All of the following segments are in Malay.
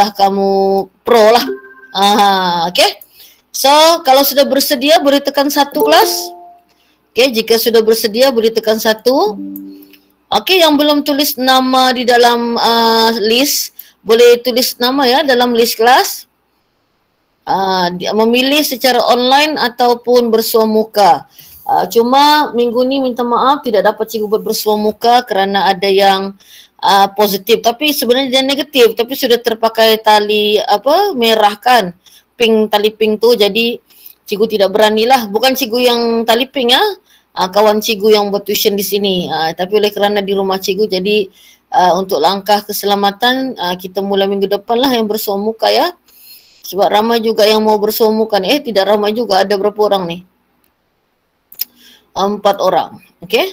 lah kamu pro lah. Okay. So, kalau sudah bersedia boleh tekan 1 kelas. Okay, jika sudah bersedia boleh tekan 1. Okay, yang belum tulis nama di dalam list, boleh tulis nama ya dalam list kelas. Memilih secara online ataupun bersua muka. Cuma minggu ni minta maaf tidak dapat cikgu buat bersua muka kerana ada yang positif. Tapi sebenarnya dia negatif, tapi sudah terpakai tali merah kan. Tali pink tu, jadi cikgu tidak beranilah. Bukan cikgu yang tali pink ya, kawan cikgu yang buat tuition di sini. Tapi oleh kerana di rumah cikgu, jadi untuk langkah keselamatan kita mulai minggu depan lah yang bersua muka ya. Sebab ramai juga yang mau bersua muka. Tidak ramai juga, ada berapa orang ni? 4 orang. Okay.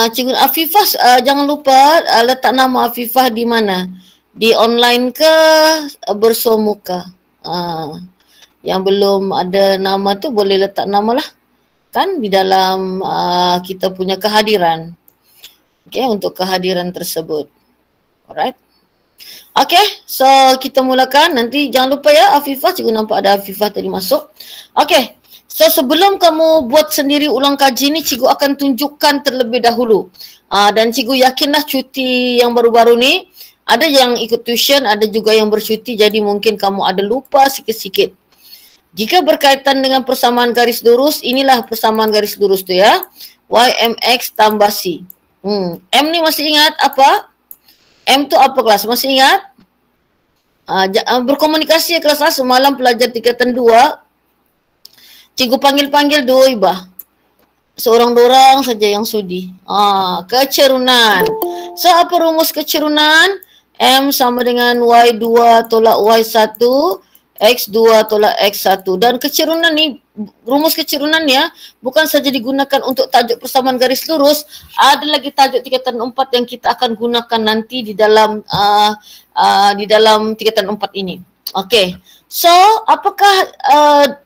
Cikgu Afifah, jangan lupa letak nama Afifah di mana? Di online ke bersua muka? Yang belum ada nama tu boleh letak nama lah kan di dalam kita punya kehadiran. Okay, untuk kehadiran tersebut. Alright. Okay, so kita mulakan. Nanti jangan lupa ya Afifah, cikgu nampak ada Afifah tadi masuk. Okay, so sebelum kamu buat sendiri ulang kaji ni, cikgu akan tunjukkan terlebih dahulu. Dan cikgu yakinlah cuti yang baru-baru ni ada yang ikut tuition, ada juga yang bercuti, jadi mungkin kamu ada lupa sikit-sikit. Jika berkaitan dengan persamaan garis lurus, inilah persamaan garis lurus tu ya. YMX tambah C. M ni masih ingat apa? M tu apa kelas? Masih ingat? Berkomunikasi kelas A semalam pelajar tingkatan 2. Cikgu panggil-panggil dua ibah. Seorang-dorang saja yang sudi. Kecerunan. So apa rumus kecerunan? M sama dengan Y2 tolak Y1, X2 tolak X1. Dan kecerunan ni, rumus kecurunannya bukan saja digunakan untuk tajuk persamaan garis lurus, ada lagi tajuk tingkatan 4 yang kita akan gunakan nanti di dalam tingkatan 4 ini. Okey. So, apakah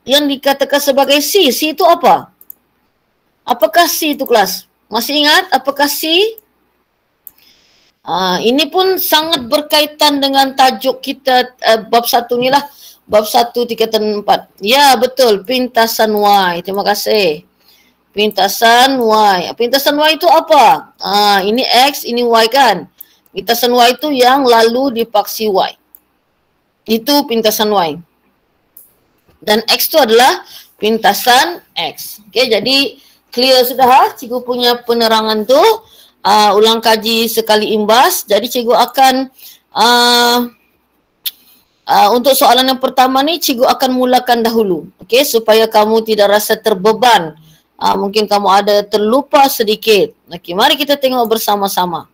yang dikatakan sebagai C? C itu apa? Apakah C itu kelas? Masih ingat apakah C? Ini pun sangat berkaitan dengan tajuk kita bab 1 ni lah. Bab 1 tingkatan 4. Ya betul, pintasan Y. Terima kasih. Pintasan Y. Pintasan Y itu apa? Ini X, ini Y kan. Pintasan Y itu yang lalu dipaksi Y. Itu pintasan Y. Dan X itu adalah pintasan X. Okay, jadi clear sudah cikgu punya penerangan tu. Ulang kaji sekali imbas. Jadi cikgu akan untuk soalan yang pertama ni cikgu akan mulakan dahulu. Okey, supaya kamu tidak rasa terbeban. Mungkin kamu ada terlupa sedikit. Okey, mari kita tengok bersama-sama.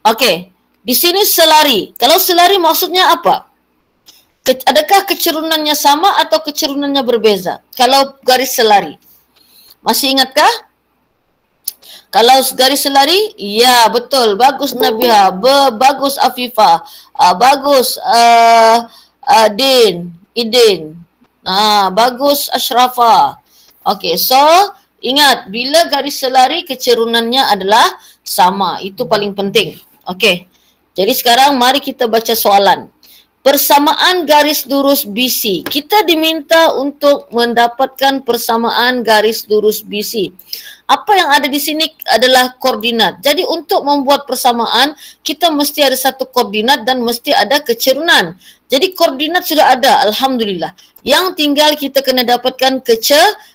Okey, di sini selari. Kalau selari maksudnya apa? Adakah kecerunannya sama atau kecerunannya berbeza? Kalau garis selari. Masih ingatkah? Kalau garis selari, ya betul. Bagus Nabiha, bagus Afifah, bagus Idin, bagus Ashrafah. Okey, so ingat bila garis selari kecerunannya adalah sama. Itu paling penting. Okey. Jadi sekarang mari kita baca soalan. Persamaan garis lurus BC. Kita diminta untuk mendapatkan persamaan garis lurus BC. Apa yang ada di sini adalah koordinat. Jadi untuk membuat persamaan, kita mesti ada satu koordinat dan mesti ada kecerunan. Jadi koordinat sudah ada, alhamdulillah. Yang tinggal kita kena dapatkan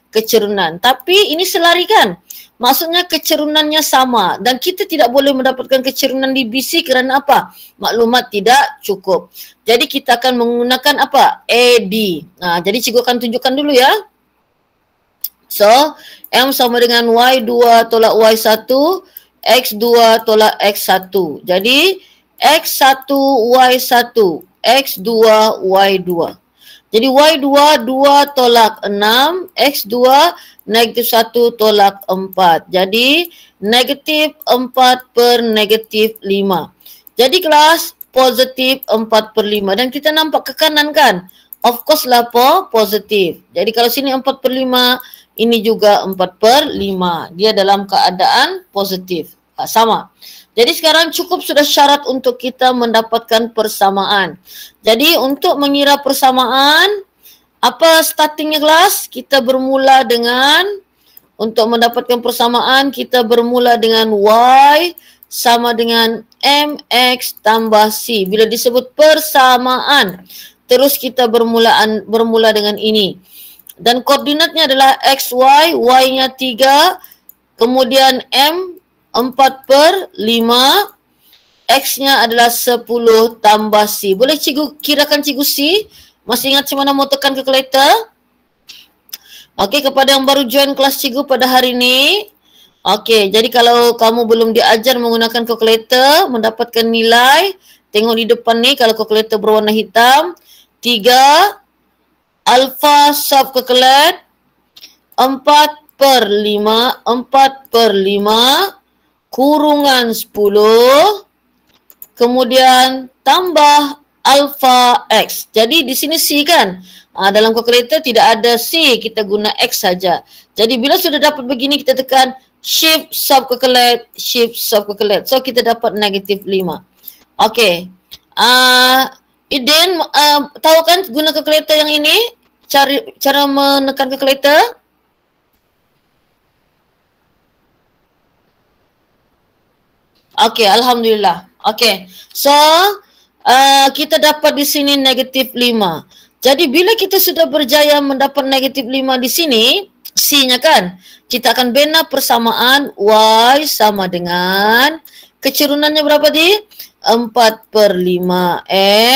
kecerunan. Tapi ini selari kan? Maksudnya kecerunannya sama dan kita tidak boleh mendapatkan kecerunan di BC kerana apa? Maklumat tidak cukup. Jadi kita akan menggunakan apa? AD. Jadi cikgu akan tunjukkan dulu ya. So, M sama dengan Y2 tolak Y1, X2 tolak X1. Jadi, X1 Y1, X2 Y2. Jadi Y2 2 tolak 6, X2 negatif 1 tolak 4. Jadi negatif 4 per negatif 5. Jadi kelas positif 4 per 5. Dan kita nampak ke kanan kan? Of course lah positif. Jadi kalau sini 4 per 5, ini juga 4 per 5. Dia dalam keadaan positif. sama. Jadi sekarang cukup sudah syarat untuk kita mendapatkan persamaan. Jadi untuk mengira persamaan, apa startingnya kelas? Kita bermula dengan, untuk mendapatkan persamaan, kita bermula dengan Y sama dengan MX tambah C. Bila disebut persamaan, terus kita bermula dengan ini. Dan koordinatnya adalah XY, Y-nya 3, kemudian M 4/5, X-nya adalah 10 tambah C. Boleh cikgu kirakan cikgu C? Masih ingat macam mana mau tekan kalkulator? Okey, kepada yang baru join kelas cikgu pada hari ini. Okey, jadi kalau kamu belum diajar menggunakan kalkulator, mendapatkan nilai, tengok di depan ni kalau kalkulator berwarna hitam, 3 alfa sub kalkulat 4/5 kurungan 10, kemudian tambah alfa X. Jadi di sini C kan? Dalam kalkulator tidak ada C, kita guna X saja. Jadi bila sudah dapat begini, kita tekan shift sub calculate, shift sub calculate. So kita dapat negatif 5. Okey. Iden tahu kan guna kalkulator yang ini? Cara menekan kalkulator? Okey, alhamdulillah. Okey. So kita dapat di sini negatif 5. Jadi bila kita sudah berjaya mendapat negatif 5 di sini, C-nya kan, kita akan bina persamaan Y sama dengan, kecerunannya berapa di? 4/5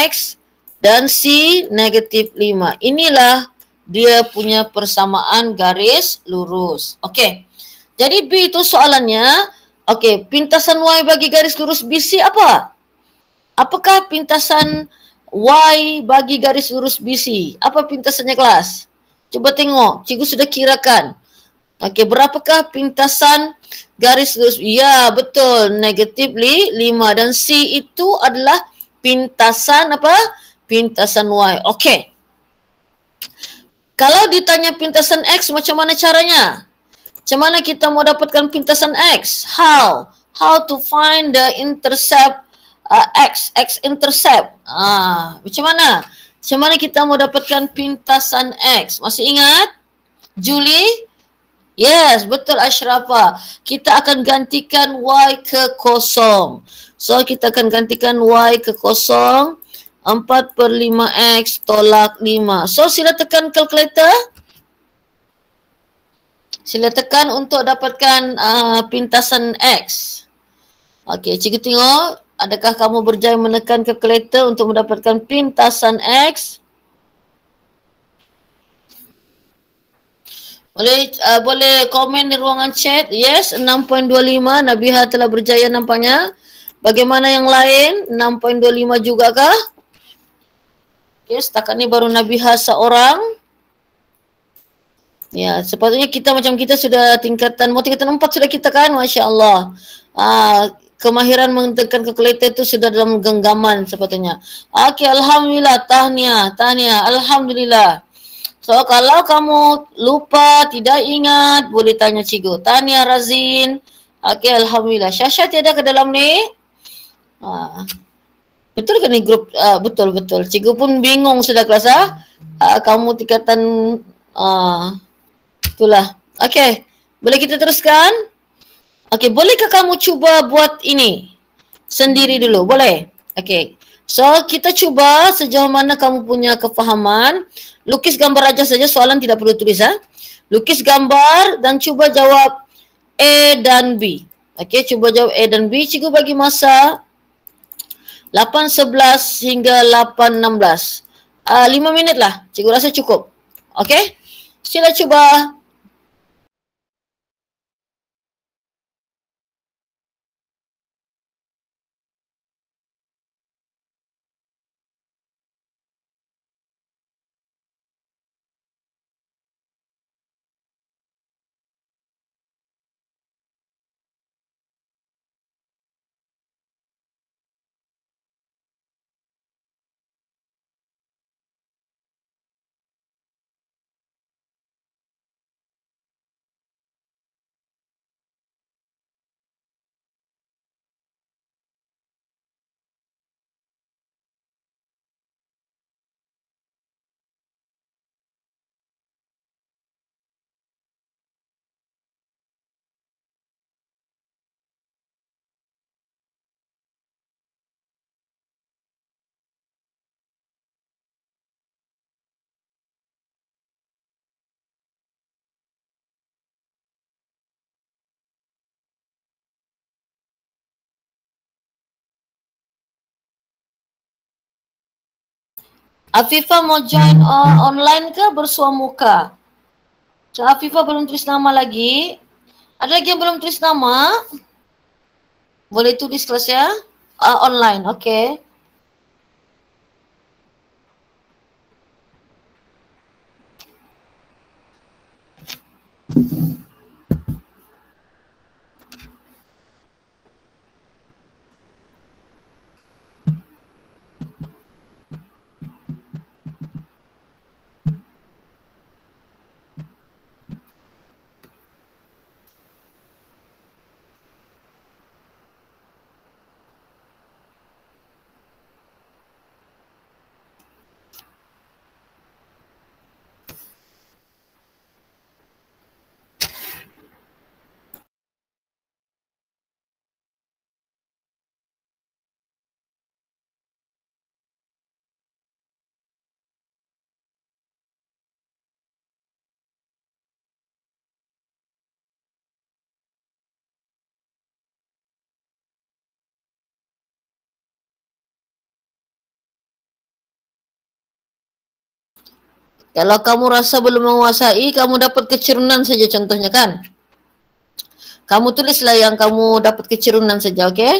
X dan C negatif 5. Inilah dia punya persamaan garis lurus. Okey. Jadi B itu soalannya, okey, pintasan Y bagi garis lurus BC apa? Apakah pintasan Y bagi garis lurus BC? Apa pintasannya kelas? Cuba tengok, cikgu sudah kirakan. Okey, berapakah pintasan garis lurus? Ya, betul, negatif 5 dan C itu adalah pintasan apa? Pintasan Y. Okey. Kalau ditanya pintasan X, macam mana caranya? Macam mana kita mau dapatkan pintasan X? How? How to find the intercept X intercept. Macam mana? Macam mana kita mau dapatkan pintasan X? Masih ingat? Julie? Yes, betul Ashrafah. Kita akan gantikan Y ke kosong. So kita akan gantikan Y ke kosong. 4/5 X tolak 5. So sila tekan kalkulator. Sila tekan untuk dapatkan pintasan X. Okey, cikgu tengok. Adakah kamu berjaya menekan kalkulator untuk mendapatkan pintasan X? Boleh komen di ruangan chat. Yes, 6.25. Nabiha telah berjaya nampaknya. Bagaimana yang lain? 6.25 juga kah? Okay, setakat ni baru Nabiha seorang. Ya, sepatutnya kita macam kita sudah tingkatan 4 sudah kita kan, Masya Allah. Kemahiran mengetikkan kalkulator itu sudah dalam genggaman sepatutnya. Okey, alhamdulillah, tahniah, alhamdulillah. So kalau kamu lupa, tidak ingat, boleh tanya cikgu. Tahniah Razin. Okey, alhamdulillah. Syasha tiada ke dalam ni? Betul ke ni grup? Betul. Cikgu pun bingung sudah kelas kamu tingkatan itulah. Okey, boleh kita teruskan? Okey, bolehkah kamu cuba buat ini sendiri dulu? Boleh? Okey. So, kita cuba sejauh mana kamu punya kefahaman. Lukis gambar aja saja, soalan tidak perlu tulis. Lukis gambar dan cuba jawab A dan B. Okey, cuba jawab A dan B. Cikgu bagi masa 8.11 hingga 8.16. 5 minit lah. Cikgu rasa cukup. Okey? Sila cuba. Afifah mau join online ke bersua muka? So, Afifah belum tulis nama lagi. Ada lagi yang belum tulis nama? Boleh tulis kelas ya? Online, okay. Kalau kamu rasa belum menguasai, kamu dapat kecerunan saja contohnya kan? Kamu tulislah yang kamu dapat kecerunan saja, oke? Okay?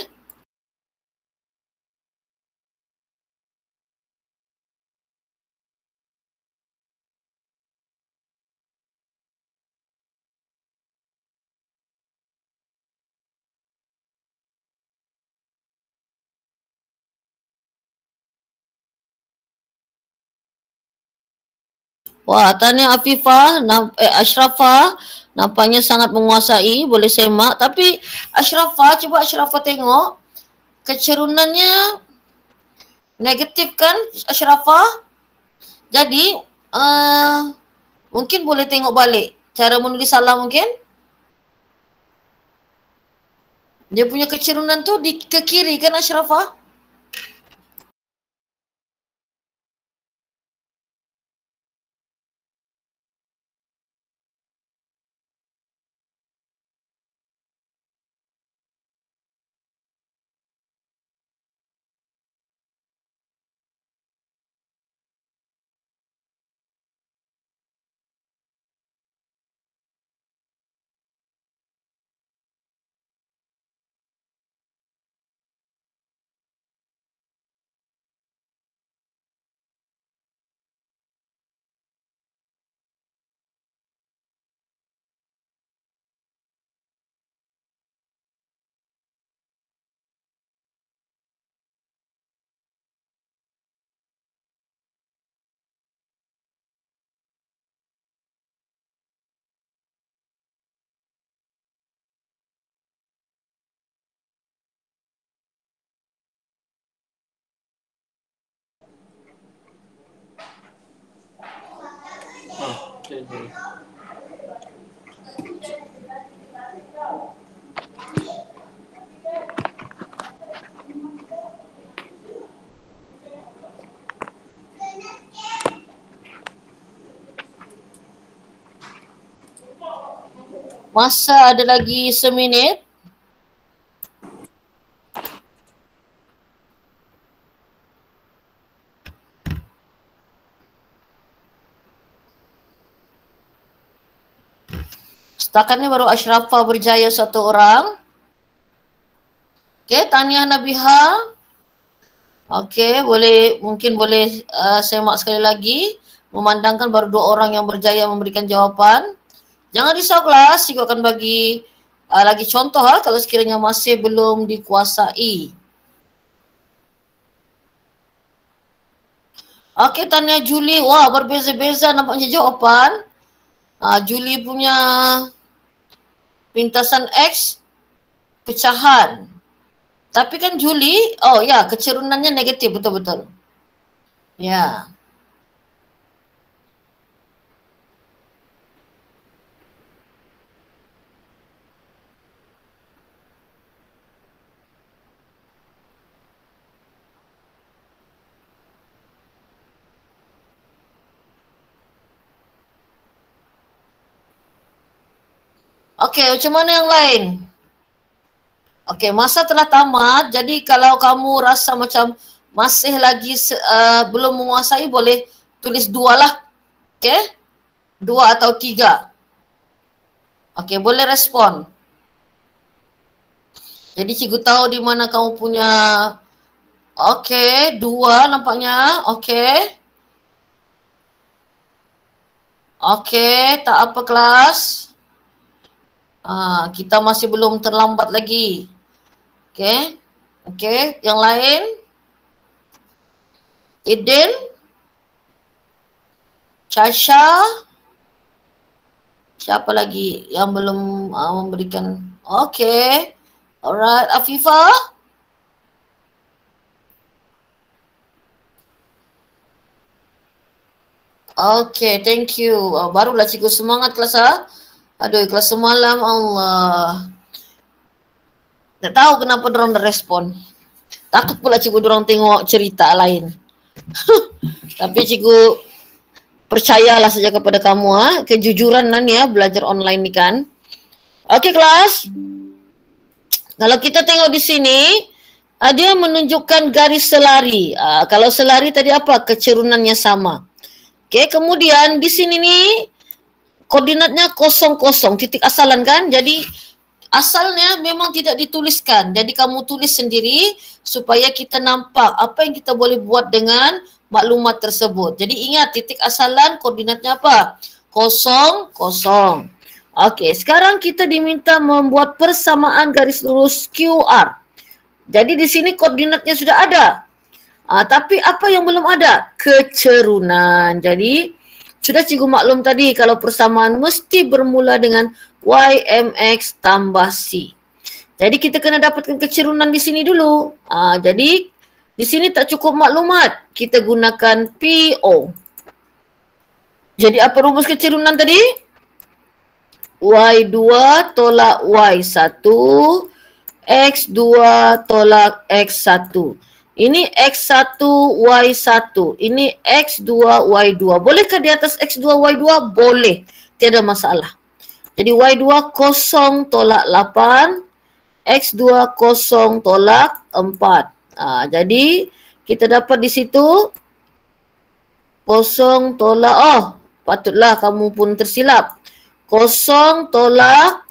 Wah, tanya Afifah, Ashrafah nampaknya sangat menguasai, boleh semak. Tapi Ashrafah, coba Ashrafah tengok. Kecerunannya negatif kan Ashrafah? Jadi, mungkin boleh tengok balik. Cara menulis salah mungkin. Dia punya kecerunan tu ke kiri kan Ashrafah? Masa ada lagi seminit. Setakat ni baru Ashrafah berjaya satu orang. Okey, tahniah Nabiha. Okey, mungkin boleh semak sekali lagi. Memandangkan baru 2 orang yang berjaya memberikan jawapan. Jangan risau kelas, cikgu akan bagi lagi contoh kalau sekiranya masih belum dikuasai. Okey, tanya Julie. Wah, berbeza-beza nampaknya jawapan. Julie punya pintasan X pecahan. Tapi kan Julie, oh ya, kecerunannya negatif, betul-betul. Ya. Okey, macam mana yang lain? Okey, masa telah tamat. Jadi kalau kamu rasa macam masih lagi belum menguasai, boleh tulis 2 lah. Okay? 2 atau 3. Okay, boleh respon. Jadi cikgu tahu di mana kamu punya. Okay, 2 nampaknya. Okay. Okay, tak apa kelas. Kita masih belum terlambat lagi. Okay. Okay, yang lain? Eden? Chasha? Siapa lagi yang belum memberikan? Okay. Alright, Afifah? Okay, thank you. Barulah cikgu semangat kelas Aduh, kelas semalam Allah. Tak tahu kenapa dorang respon. Takut pula cikgu dorang tengok cerita lain. Tapi cikgu percayalah saja kepada kamu kejujuran ya belajar online ni kan. Okey kelas. Kalau kita tengok di sini dia menunjukkan garis selari. Kalau selari tadi apa? Kecerunannya sama. Okey, kemudian di sini nih koordinatnya 00, titik asalan kan? Jadi asalnya memang tidak dituliskan. Jadi kamu tulis sendiri supaya kita nampak apa yang kita boleh buat dengan maklumat tersebut. Jadi ingat titik asalan koordinatnya apa? 00. Okey, sekarang kita diminta membuat persamaan garis lurus QR. Jadi di sini koordinatnya sudah ada. Tapi apa yang belum ada? Kecerunan. Jadi sudah cikgu maklum tadi kalau persamaan mesti bermula dengan YMX tambah C. Jadi kita kena dapatkan kecerunan di sini dulu. Jadi di sini tak cukup maklumat. Kita gunakan PO. Jadi apa rumus kecerunan tadi? Y2 tolak Y1, X2 tolak X1. Ini X1, Y1. Ini X2, Y2. Bolehkah di atas X2, Y2? Boleh. Tiada masalah. Jadi Y2 0 tolak 8. X2 0 tolak 4. Jadi kita dapat di situ 0 tolak. Patutlah kamu pun tersilap. 0 tolak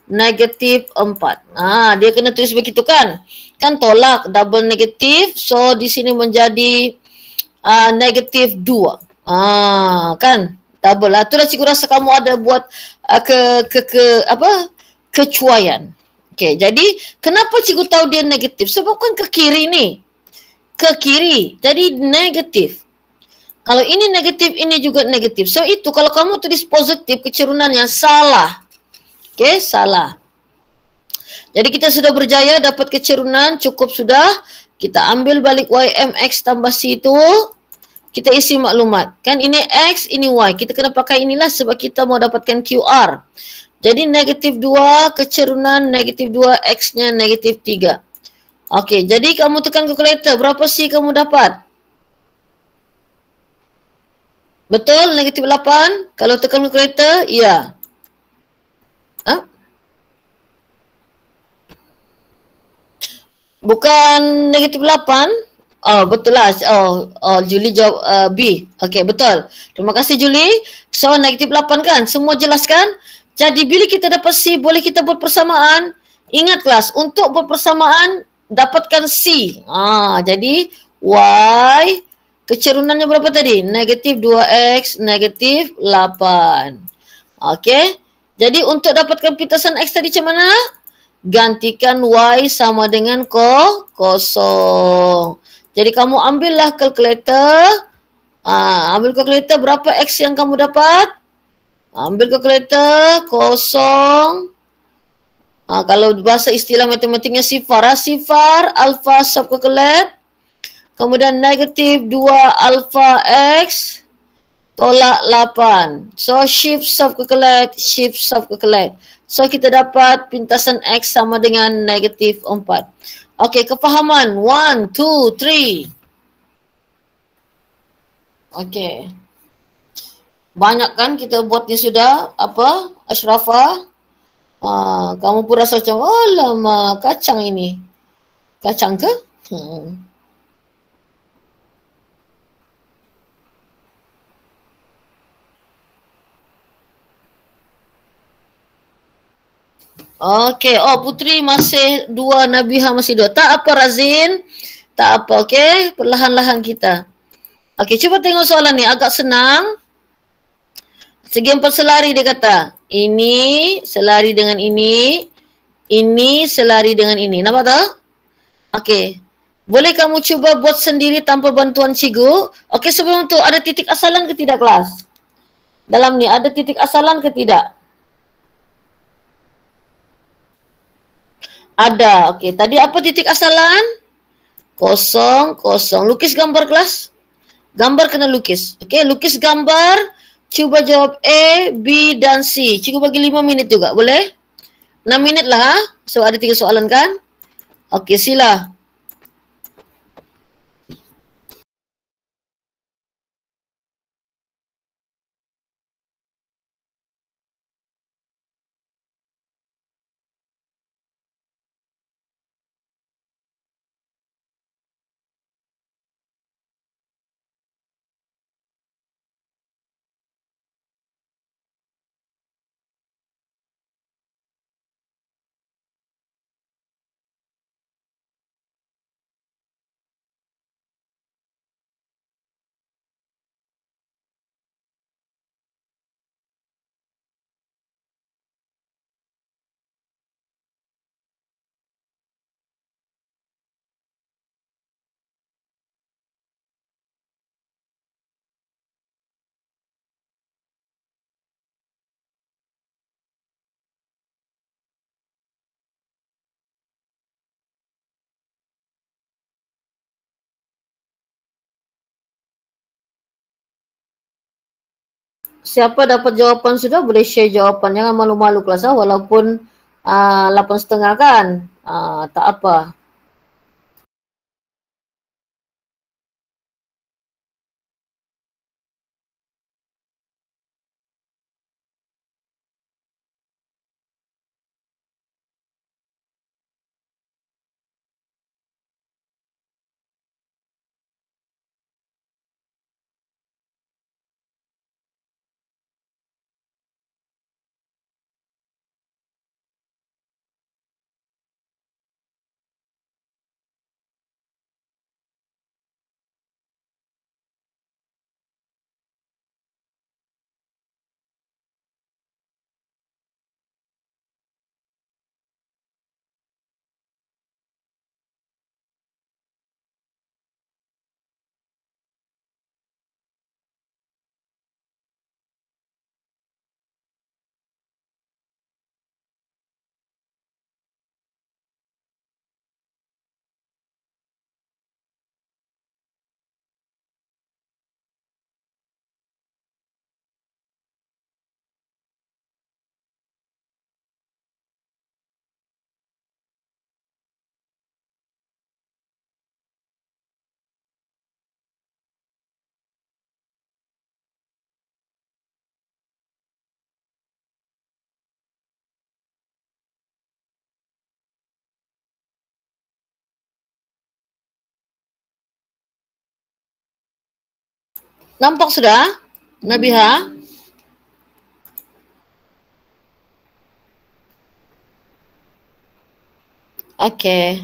negatif 4. Dia kena tulis begitu kan? Kan tolak double negatif, so di sini menjadi negatif 2. Kan double lah. Itulah cikgu rasa kamu ada buat kecuaian. Okey, jadi kenapa cikgu tahu dia negatif? Sebab kan ke kiri ni. Ke kiri. Jadi negatif. Kalau ini negatif, ini juga negatif. So itu kalau kamu tulis positif, kecerunannya salah. Okey, salah. Jadi kita sudah berjaya dapat kecerunan, cukup sudah. Kita ambil balik YMX tambah C itu. Kita isi maklumat. Kan ini X, ini Y. Kita kena pakai inilah sebab kita mau dapatkan QR. Jadi negatif 2, kecerunan negatif 2, X-nya negatif 3. Okey, jadi kamu tekan kalkulator. Berapa C kamu dapat? Betul, negatif 8. Kalau tekan kalkulator, ya. Bukan negatif 8. Betul lah. Julie jawab B. Okey, betul. Terima kasih Julie. So, negatif 8 kan? Semua jelas kan? Jadi, bila kita dapat C, boleh kita buat persamaan. Ingat kelas, untuk buat persamaan, dapatkan C. Jadi, Y, kecerunannya berapa tadi? Negatif 2X, negatif 8. Okey. Jadi, untuk dapatkan pintasan X tadi macam mana? Gantikan Y sama dengan 0. Jadi kamu ambillah kalkulator. Ambil kalkulator berapa X yang kamu dapat? Ambil kalkulator 0. Kalau bahasa istilah matematiknya sifar. Sifar alfa subkalkulat. Kemudian negatif 2 alfa X tolak 8. So shift subkalkulat, shift subkalkulat. So kita dapat pintasan X sama dengan negatif 4. Okey, kefahaman. 1, 2, 3. Okey. Banyak kan kita buatnya sudah. Apa? Ashrafah. Kamu pun rasa macam, oh lama kacang ini. Kacang ke? Okey. Oh, Putri masih 2, Nabiha masih 2. Tak apa Razin. Tak apa, okey. Perlahan-lahan kita. Okey, cuba tengok soalan ni. Agak senang. Segi empat selari dia kata. Ini selari dengan ini. Ini selari dengan ini. Nampak tak? Okey. Boleh kamu cuba buat sendiri tanpa bantuan cikgu? Okey, sebelum tu ada titik asalan ke tidak kelas? Dalam ni ada titik asalan ke tidak? Ada. Okey, tadi apa titik asalan? Kosong, kosong. Lukis gambar kelas? Gambar kena lukis. Okey, lukis gambar. Cuba jawab A, B dan C. Cikgu bagi 5 minit juga, boleh? 6 minit lah ha? So ada 3 soalan kan? Okey, sila. Siapa dapat jawapan sudah boleh share jawapan. Jangan malu-malu kelas walaupun 8.30 kan. Tak apa. Nampak sudah? Nabiha? Okey.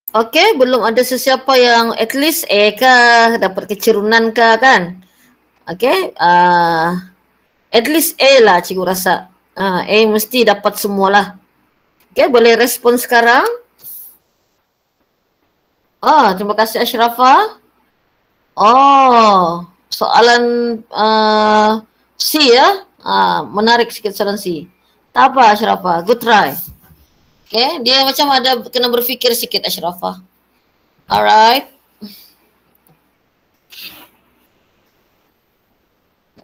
Okey, belum ada sesiapa yang at least A kah, dapat kecerunan kah kan? Okey, at least A lah cikgu rasa. A mesti dapat semualah. Okey, boleh respon sekarang? Terima kasih Ashrafah. Soalan C ya. Menarik sikit soalan C. Tak apa Ashrafah, good try. Okay, dia macam ada kena berfikir sikit Ashrafah. Alright.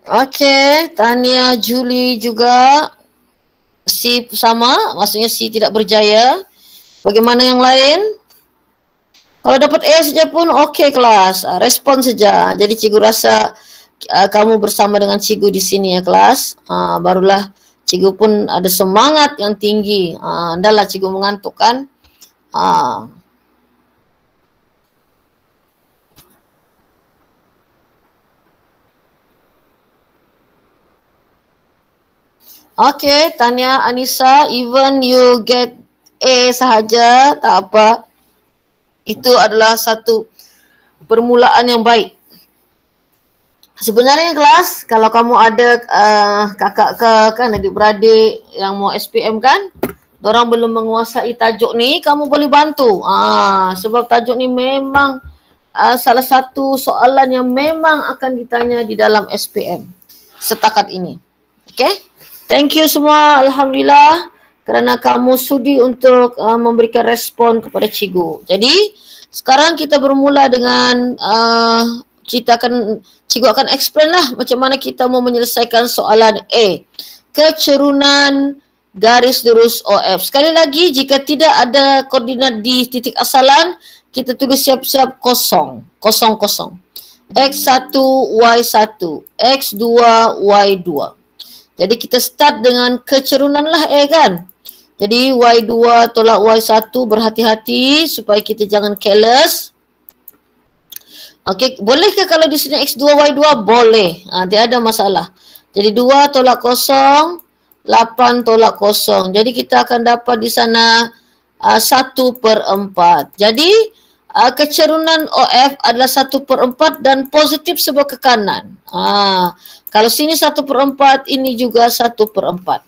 Okay, Tania, Julie juga C sama, maksudnya C tidak berjaya. Bagaimana yang lain? Kalau dapat A saja pun okey kelas, respon saja. Jadi cikgu rasa kamu bersama dengan cikgu di sini ya kelas. Barulah cikgu pun ada semangat yang tinggi. Andahlah cikgu mengantuk kan. Okay, Tanya, Anissa, even you get A sahaja, tak apa. Itu adalah satu permulaan yang baik. Sebenarnya kelas, kalau kamu ada kakak ke kan adik-beradik yang mau SPM kan, orang belum menguasai tajuk ni, kamu boleh bantu. Sebab tajuk ni memang salah satu soalan yang memang akan ditanya di dalam SPM setakat ini. Okay? Thank you semua, alhamdulillah kerana kamu sudi untuk memberikan respon kepada cikgu. Jadi sekarang kita bermula dengan cikgu akan explain lah macam mana kita mau menyelesaikan soalan A. Kecerunan garis lurus OF. Sekali lagi, jika tidak ada koordinat di titik asalan, kita tulis siap-siap kosong. Kosong. X1, Y1, X2, Y2. Jadi kita start dengan kecerunan lah kan. Jadi Y2 tolak Y1, berhati-hati supaya kita jangan careless. Okey, bolehkah kalau di sini X2, Y2? Boleh. Tidak ada masalah. Jadi 2 tolak 0, 8 tolak 0. Jadi kita akan dapat di sana 1/4. Jadi kecerunan OF adalah 1/4 dan positif sebelah ke kanan. Kalau sini 1/4, ini juga 1/4.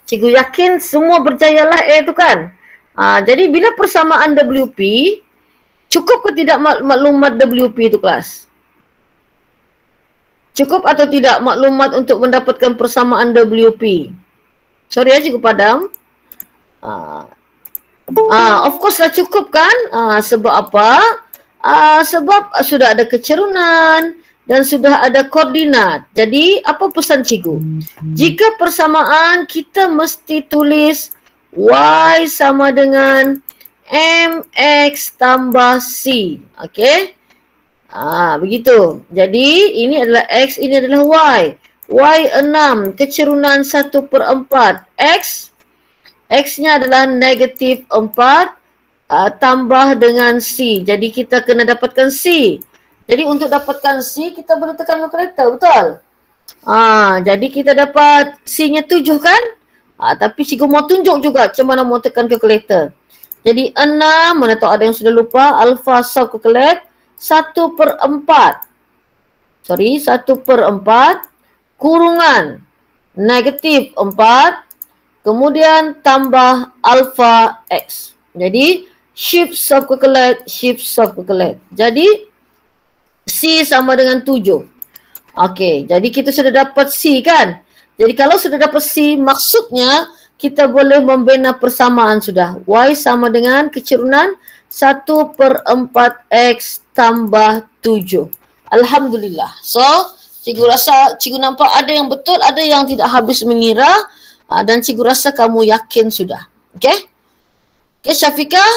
Cikgu yakin semua berjayalah A tu kan. Jadi bila persamaan WP, cukup ke tidak maklumat WP itu kelas? Cukup atau tidak maklumat untuk mendapatkan persamaan WP? Sorry ya Cikgu Padam. Of course lah cukup kan? Sebab apa? Sebab sudah ada kecerunan dan sudah ada koordinat. Jadi apa pesan cikgu? Jika persamaan kita mesti tulis Y sama dengan MX tambah C. Okey? Begitu. Jadi ini adalah X, ini adalah Y. Y 6, kecerunan 1/4. X-nya adalah negatif 4 tambah dengan C. Jadi kita kena dapatkan C. Jadi untuk dapatkan C, kita boleh tekan kalkulator, betul? Jadi kita dapat C-nya 7 kan? Tapi cikgu mau tunjuk juga macam mana mau tekan kalkulator. Jadi 6, mana tahu ada yang sudah lupa, alpha sub calculate 1/4. Sorry, 1/4 kurungan negatif 4, kemudian tambah alpha X. Jadi shift sub calculate. Jadi C sama dengan 7. Okey, jadi kita sudah dapat C kan? Jadi kalau sudah dapat C, maksudnya kita boleh membina persamaan sudah. Y sama dengan kecerunan 1/4X tambah 7. Alhamdulillah. So, cikgu rasa, cikgu nampak ada yang betul, ada yang tidak habis mengira. Dan cikgu rasa kamu yakin sudah. Okey? Okey, Syafiqah,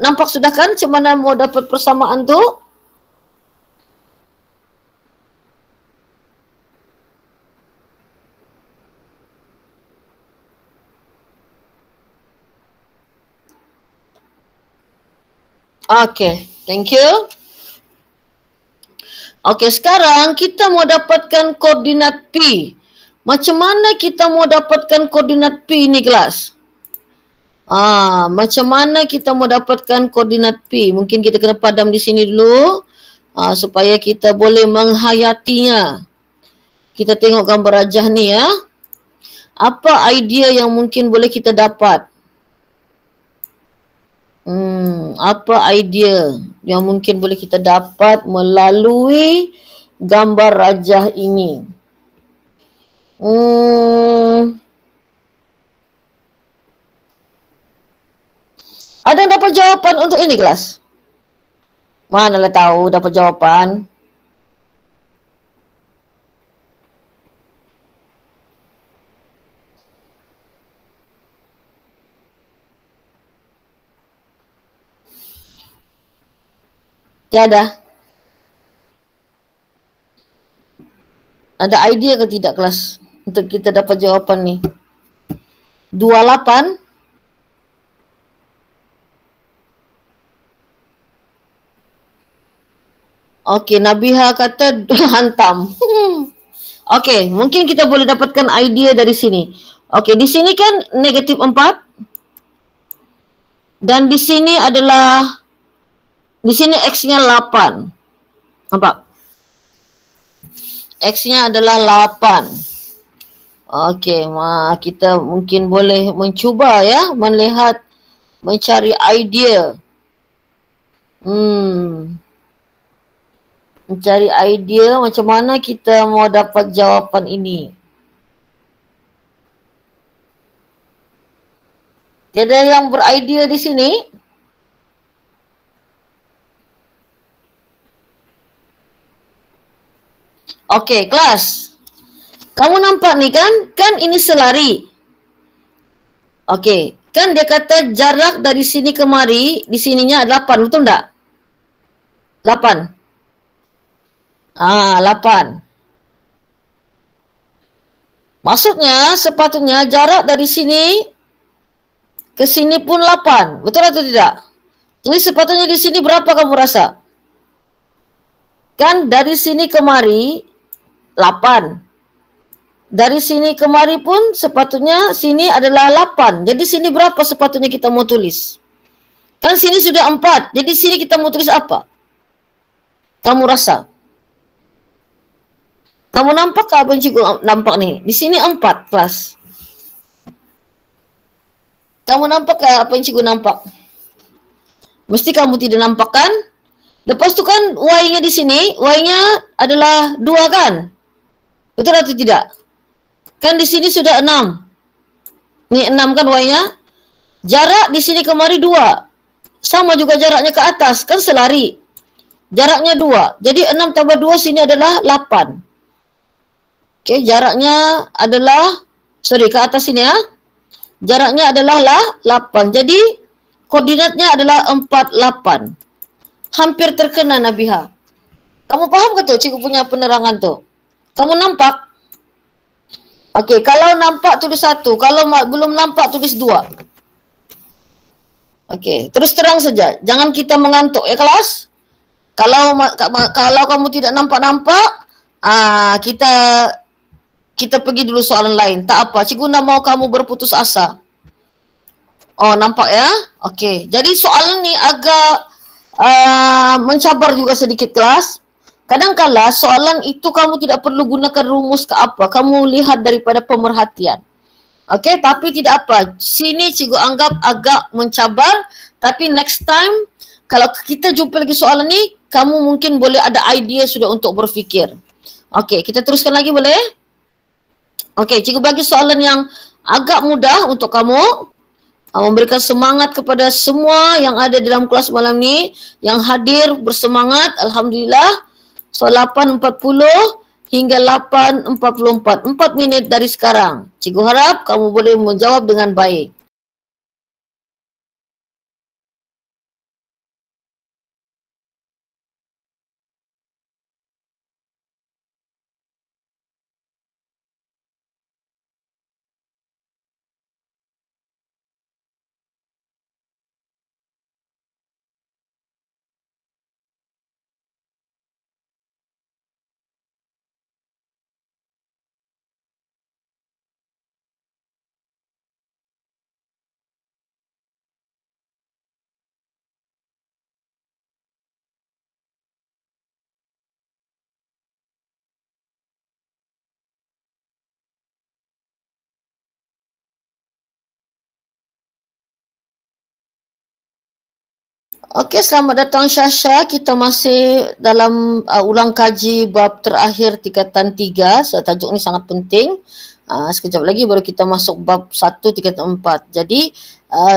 nampak sudah kan macam mana mau dapat persamaan tu? Okay, thank you. Okay, sekarang kita mau dapatkan koordinat P. Macam mana kita mau dapatkan koordinat P ni kelas? Macam mana kita mau dapatkan koordinat P? Mungkin kita kena padam di sini dulu supaya kita boleh menghayatinya. Kita tengok gambar rajah ni ya. Apa idea yang mungkin boleh kita dapat? Apa idea yang mungkin boleh kita dapat melalui gambar rajah ini? Ada yang dapat jawapan untuk ini kelas? Manalah tahu dapat jawapan. Tiada. Ada idea ke tidak kelas untuk kita dapat jawapan ni? 28. Okey, Nabiha kata hantam. Okey, mungkin kita boleh dapatkan idea dari sini. Okey, di sini kan negatif 4. Dan di sini adalah, di sini X-nya 8. Nampak? X-nya adalah 8. Okey, kita mungkin boleh mencuba ya, melihat, mencari idea. Mencari idea macam mana kita mau dapat jawapan ini. Ada yang beridea di sini? Okey, kelas. Kamu nampak ni kan? Kan ini selari. Okey, kan dia kata jarak dari sini ke mari, di sininya 8, betul tak? 8. 8. Maksudnya sepatutnya jarak dari sini ke sini pun 8. Betul atau tidak? Jadi sepatutnya di sini berapa kamu rasa? Kan dari sini ke mari 8. Dari sini ke mari pun sepatutnya sini adalah 8. Jadi sini berapa sepatutnya kita mau tulis? Kan sini sudah 4. Jadi sini kita mau tulis apa? Kamu rasa? Kamu nampak ke apa yang cikgu nampak ni? Di sini 4 kelas. Kamu nampak ke apa yang cikgu nampak? Mesti kamu tidak nampak kan? Lepas tu kan Y-nya di sini, Y-nya adalah 2 kan? Betul atau tidak? Kan di sini sudah 6. Ni 6 kan Y-nya? Jarak di sini kemari 2. Sama juga jaraknya ke atas, kan selari. Jaraknya 2. Jadi 6 tambah 2 sini adalah 8. Okey, jaraknya adalah, ke atas sini ya. Jaraknya adalah 8. Jadi koordinatnya adalah 48. Hampir terkena Nabiha. Kamu faham ke tu cikgu punya penerangan tu? Kamu nampak? Okey, kalau nampak tulis 1. Kalau belum nampak tulis 2. Okey, terus terang saja. Jangan kita mengantuk ya kelas. Kalau kamu tidak nampak-nampak, kita pergi dulu soalan lain. Tak apa, cikgu nak mau kamu berputus asa. Oh, nampak ya? Okey, jadi soalan ni agak mencabar juga sedikit kelas. Kadang-kala soalan itu kamu tidak perlu gunakan rumus ke apa. Kamu lihat daripada pemerhatian. Okey, tapi tidak apa. Sini cikgu anggap agak mencabar. Tapi next time, kalau kita jumpa lagi soalan ni, kamu mungkin boleh ada idea sudah untuk berfikir. Okey, kita teruskan lagi boleh? Okey, cikgu bagi soalan yang agak mudah untuk kamu. Memberikan semangat kepada semua yang ada dalam kelas malam ni, yang hadir bersemangat, alhamdulillah. So 8.40 hingga 8.44, 4 minit dari sekarang. Cikgu harap kamu boleh menjawab dengan baik. Okey, selamat datang Syasha. Kita masih dalam ulang kaji bab terakhir tingkatan 3. So, tajuk ni sangat penting. Sekejap lagi baru kita masuk bab 1 tingkatan 4. Jadi,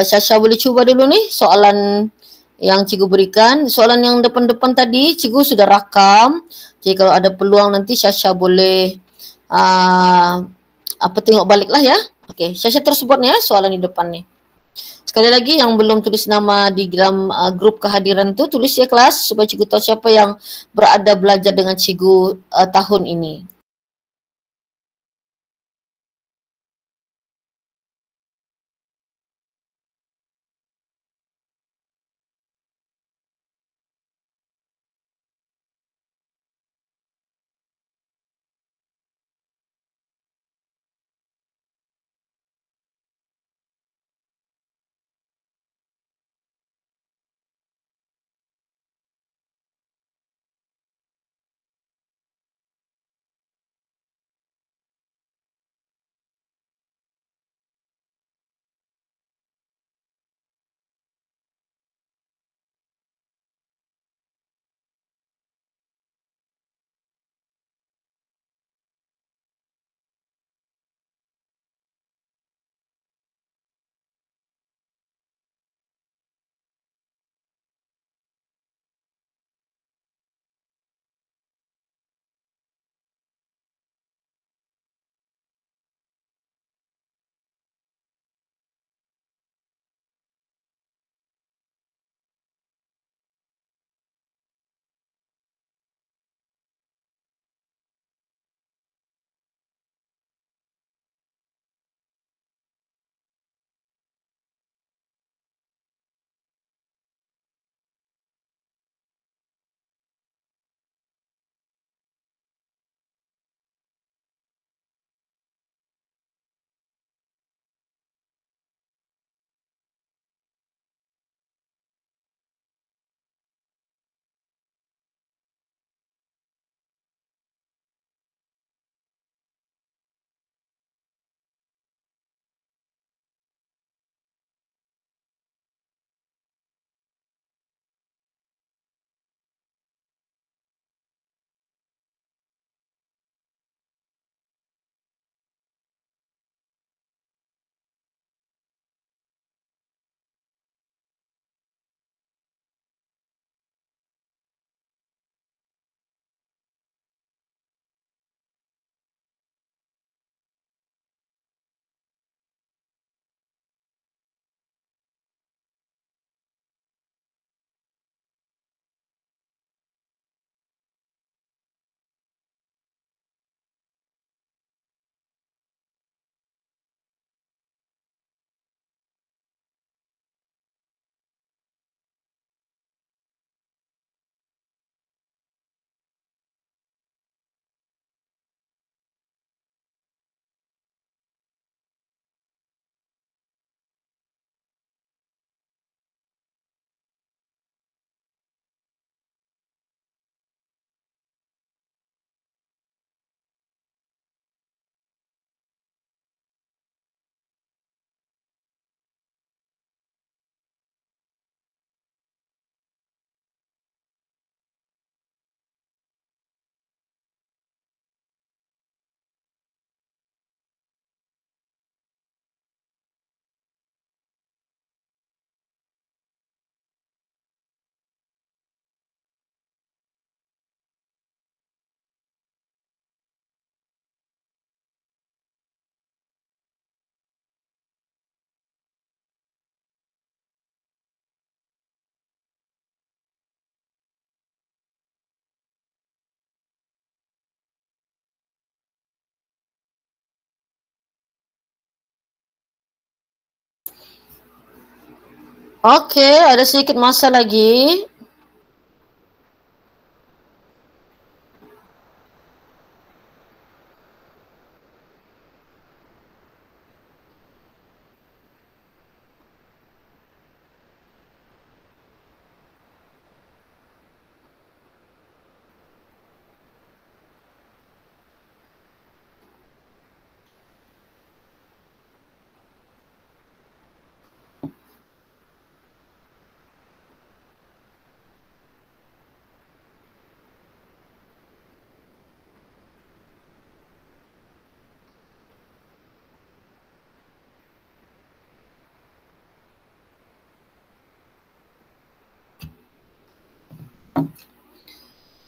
Syasha boleh cuba dulu ni soalan yang cikgu berikan. Soalan yang depan-depan tadi cikgu sudah rakam. Jadi kalau ada peluang nanti Syasha boleh tengok balik lah ya. Okey, Syasha terus buat ni ya soalan di depan ni. Sekali lagi yang belum tulis nama di dalam grup kehadiran tu, tulis ya kelas supaya cikgu tahu siapa yang berada belajar dengan cikgu tahun ini. Okey, ada sedikit masa lagi.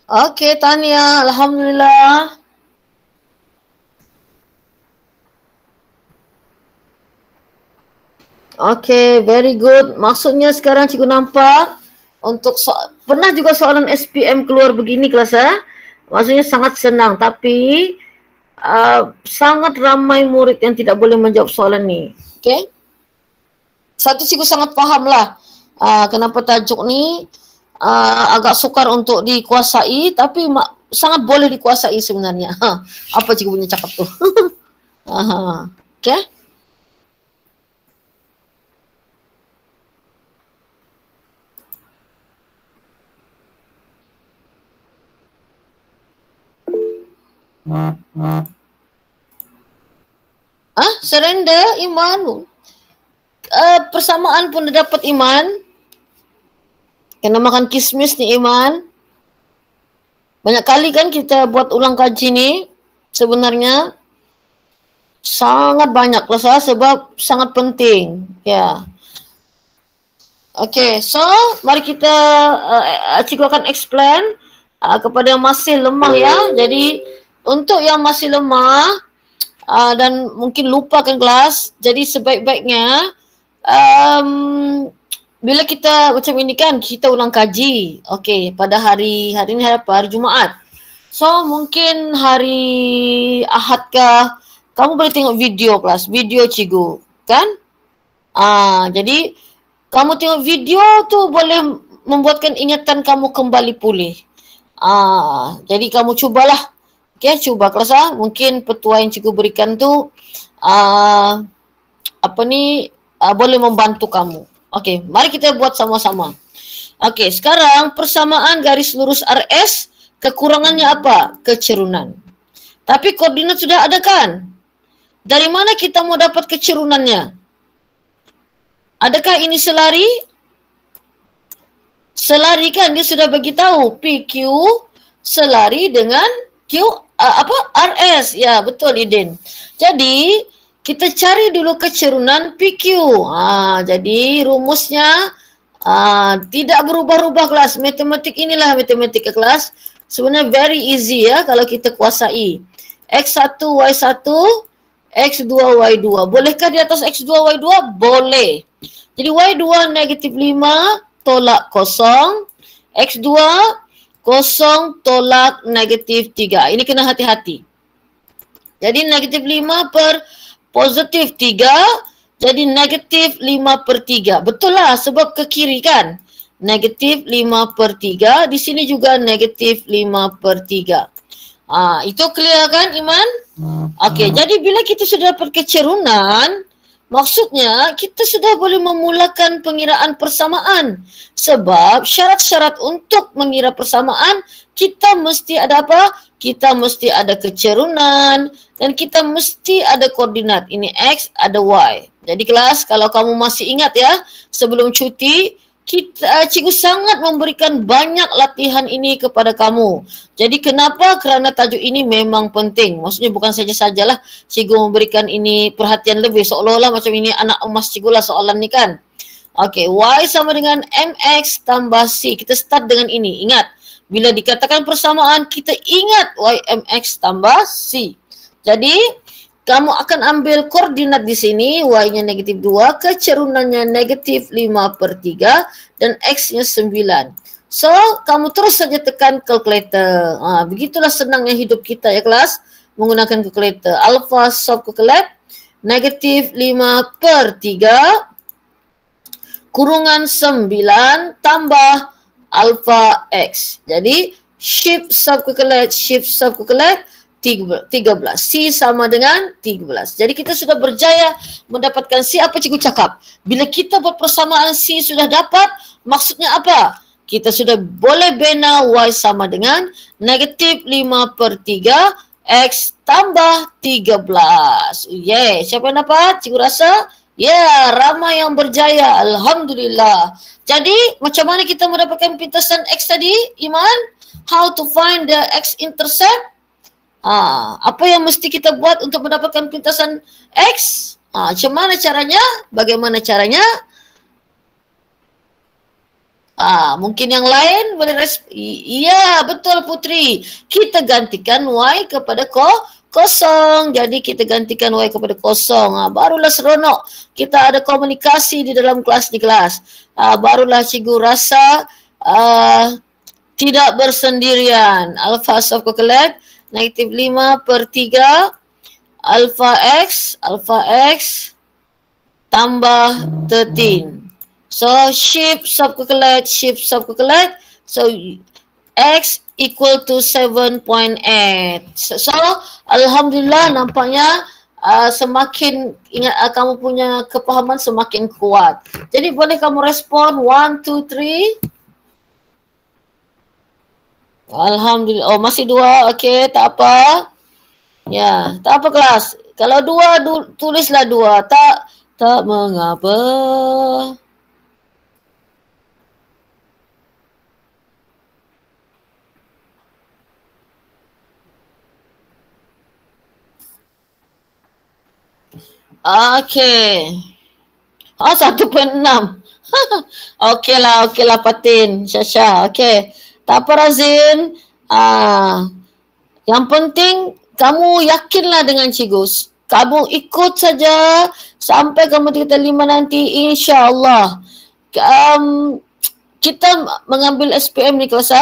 Okey, Tania, alhamdulillah. Okey, very good. Maksudnya sekarang cikgu nampak untuk pernah juga soalan SPM keluar begini kelas ya. Maksudnya sangat senang, tapi sangat ramai murid yang tidak boleh menjawab soalan ni. Okey. Satu cikgu sangat faham lah kenapa tajuk ni agak sukar untuk dikuasai, tapi sangat boleh dikuasai sebenarnya. Apa cikgu punya cakap tu? Okey. Surrender iman. Persamaan pun dia dapat iman. Kena makan kismis ni iman. Banyak kali kan kita buat ulang kaji ni. Sebenarnya sangat banyak lah sebab sangat penting. Ya. Okay, so mari kita cikgu akan explain kepada yang masih lemah ya. Jadi untuk yang masih lemah dan mungkin lupakan kelas, jadi sebaik-baiknya bila kita macam ini kan, kita ulang kaji. Okay, pada hari ini hari apa? Hari Jumaat. So mungkin hari Ahad kah, kamu boleh tengok video kelas, video cikgu kan? Jadi kamu tengok video tu boleh membuatkan ingatan kamu kembali pulih. Jadi kamu cubalah. Okay, cuba kelas mungkin petua yang cikgu berikan tu boleh membantu kamu. Okay, mari kita buat sama-sama. Okay, sekarang persamaan garis lurus RS, kekurangannya apa? Kecerunan. Tapi koordinat sudah ada kan? Dari mana kita mau dapat kecerunannya? Adakah ini selari? Selari kan dia sudah bagi tahu PQ selari dengan RS. Ya, betul Idin. Jadi kita cari dulu kecerunan PQ. Jadi rumusnya tidak berubah-ubah kelas. Matematik inilah matematik kelas. Sebenarnya very easy ya kalau kita kuasai. X1, Y1, X2, Y2. Bolehkah di atas X2, Y2? Boleh. Jadi Y2 negatif 5 tolak kosong. X2 kosong tolak negatif 3. Ini kena hati-hati. Jadi negatif 5 per positif 3. Jadi negatif 5 per 3. Betul lah sebab ke kiri kan. Negatif 5 per 3. Di sini juga negatif 5 per 3. Itu clear kan Iman? Okey, jadi bila kita sudah dapat kecerunan, maksudnya kita sudah boleh memulakan pengiraan persamaan. Sebab syarat-syarat untuk mengira persamaan, kita mesti ada apa? Kita mesti ada kecerunan dan kita mesti ada koordinat. Ini X, ada Y. Jadi kelas, kalau kamu masih ingat ya, sebelum cuti, cikgu sangat memberikan banyak latihan ini kepada kamu. Jadi kenapa? Kerana tajuk ini memang penting. Maksudnya bukan saja-sajalah cikgu memberikan ini perhatian lebih. Seolah-olah macam ini anak emas cikgu lah soalan ni kan. Okey, Y sama dengan MX tambah C. Kita start dengan ini. Ingat, bila dikatakan persamaan, kita ingat Y MX tambah C. Jadi, kamu akan ambil koordinat di sini, Y-nya negatif 2, kecerunannya negatif 5 per 3 dan X-nya 9. So, kamu terus saja tekan kalkulator. Begitulah senangnya hidup kita ya kelas, menggunakan kalkulator. Alpha solve kalkulator, negatif 5 per 3, kurungan 9 tambah alpha X. Jadi, shift solve kalkulator, 13. C sama dengan 13. Jadi kita sudah berjaya mendapatkan C. Apa cikgu cakap? Bila kita buat persamaan C sudah dapat, maksudnya apa? Kita sudah boleh bina Y sama dengan negatif 5 per 3 X tambah 13. Siapa yang dapat? Cikgu rasa? Ramai yang berjaya. Alhamdulillah. Jadi macam mana kita mendapatkan pintasan X tadi, Iman? How to find the X intercept? Apa yang mesti kita buat untuk mendapatkan pintasan X? Macam mana caranya? Bagaimana caranya? Mungkin yang lain boleh iya, betul Putri. Kita gantikan Y kepada kosong. Jadi kita gantikan Y kepada kosong. Barulah seronok. Kita ada komunikasi di dalam kelas di kelas. Barulah cikgu rasa tidak bersendirian. Alpha subcocolate negatif 5/3 alpha x tambah 13. So shift subcocolate. So X equal to 7.8. So alhamdulillah nampaknya semakin ingat kamu punya kepahaman semakin kuat. Jadi boleh kamu respon 1, 2, 3. Alhamdulillah. Oh masih 2. Okey, tak apa. Ya, tak apa kelas. Kalau 2 tulislah 2. Tak mengapa. Okey. 1.6. Okeylah Patin, Syasha. Okey. Tak apa Razin. Yang penting kamu yakinlah dengan cikgu. Kamu ikut saja sampai kamu tingkat 5 nanti, insya-Allah. Kita mengambil SPM ni kelas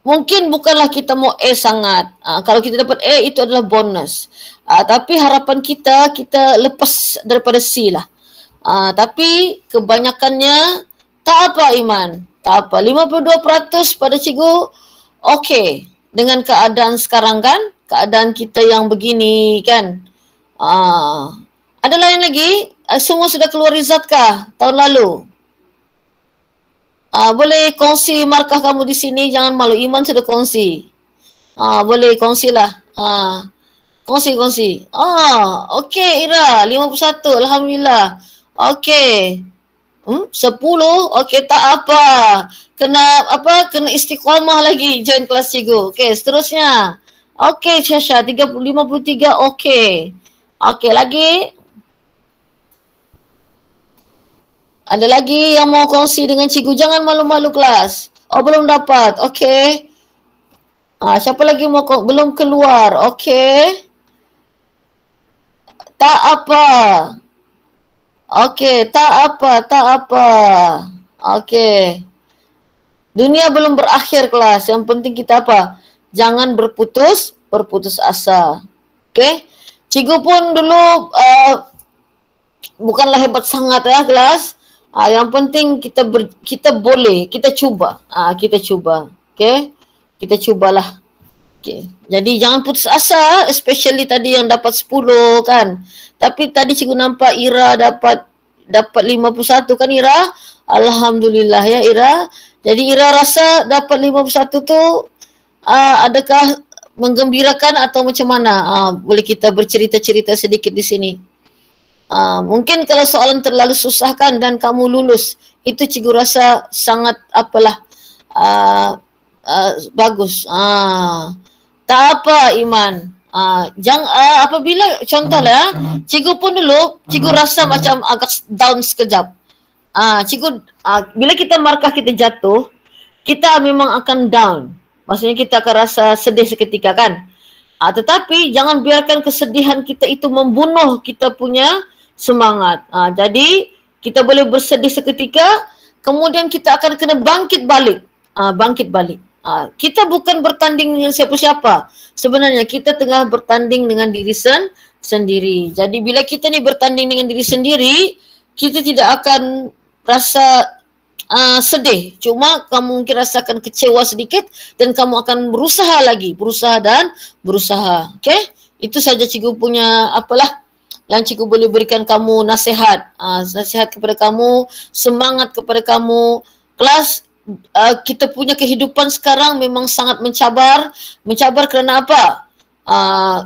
mungkin bukanlah kita mau A sangat. Kalau kita dapat A itu adalah bonus. Tapi harapan kita lepas daripada C lah. Tapi kebanyakannya tak apa Iman. Tak apa. 52% pada cikgu okey. Dengan keadaan sekarang kan. Keadaan kita yang begini kan. Ada lain lagi? Semua sudah keluar result kah tahun lalu? Boleh kongsi markah kamu di sini, jangan malu. Iman sudah kongsi. Boleh kongsilah. Kongsi. Okey Ira, 51. Alhamdulillah. Okey. 10. Okey, tak apa. Kena istiqamah lagi join kelas cikgu. Okey, seterusnya. Okey, Syasha 53. Okey. Okey, lagi. Ada lagi yang mau kongsi dengan cikgu? Jangan malu-malu kelas. Oh, belum dapat. Okey. Siapa lagi mau belum keluar? Okey. Tak apa. Okey, tak apa. Okey. Dunia belum berakhir kelas. Yang penting kita apa? Jangan berputus asa. Okey. Cikgu pun dulu bukanlah hebat sangat ya kelas. Yang penting kita boleh, kita cuba. Kita cuba. Okey. Kita cubalah. Okey. Jadi jangan putus asa, especially tadi yang dapat 10 kan. Tapi tadi cikgu nampak Ira dapat 51 kan Ira? Alhamdulillah ya Ira. Jadi Ira rasa dapat 51 tu adakah menggembirakan atau macam mana? Boleh kita bercerita-cerita sedikit di sini. Mungkin kalau soalan terlalu susah kan dan kamu lulus, itu cikgu rasa sangat bagus. Tak apa Iman. Apabila contohlah cikgu pun dulu cikgu rasa macam agak down sekejap. Cikgu bila kita markah kita jatuh, kita memang akan down. Maksudnya kita akan rasa sedih seketika kan. Tetapi jangan biarkan kesedihan kita itu membunuh kita punya semangat. Jadi kita boleh bersedih seketika, kemudian kita akan kena bangkit balik. Kita bukan bertanding dengan siapa-siapa. Sebenarnya kita tengah bertanding dengan diri sendiri. Jadi bila kita ni bertanding dengan diri sendiri, kita tidak akan rasa sedih. Cuma kamu mungkin rasakan kecewa sedikit dan kamu akan berusaha lagi. Berusaha. Okey? Itu saja cikgu punya yang cikgu boleh berikan kamu nasihat. Nasihat kepada kamu, semangat kepada kamu. Kelas kita punya kehidupan sekarang memang sangat mencabar. Mencabar kerana apa?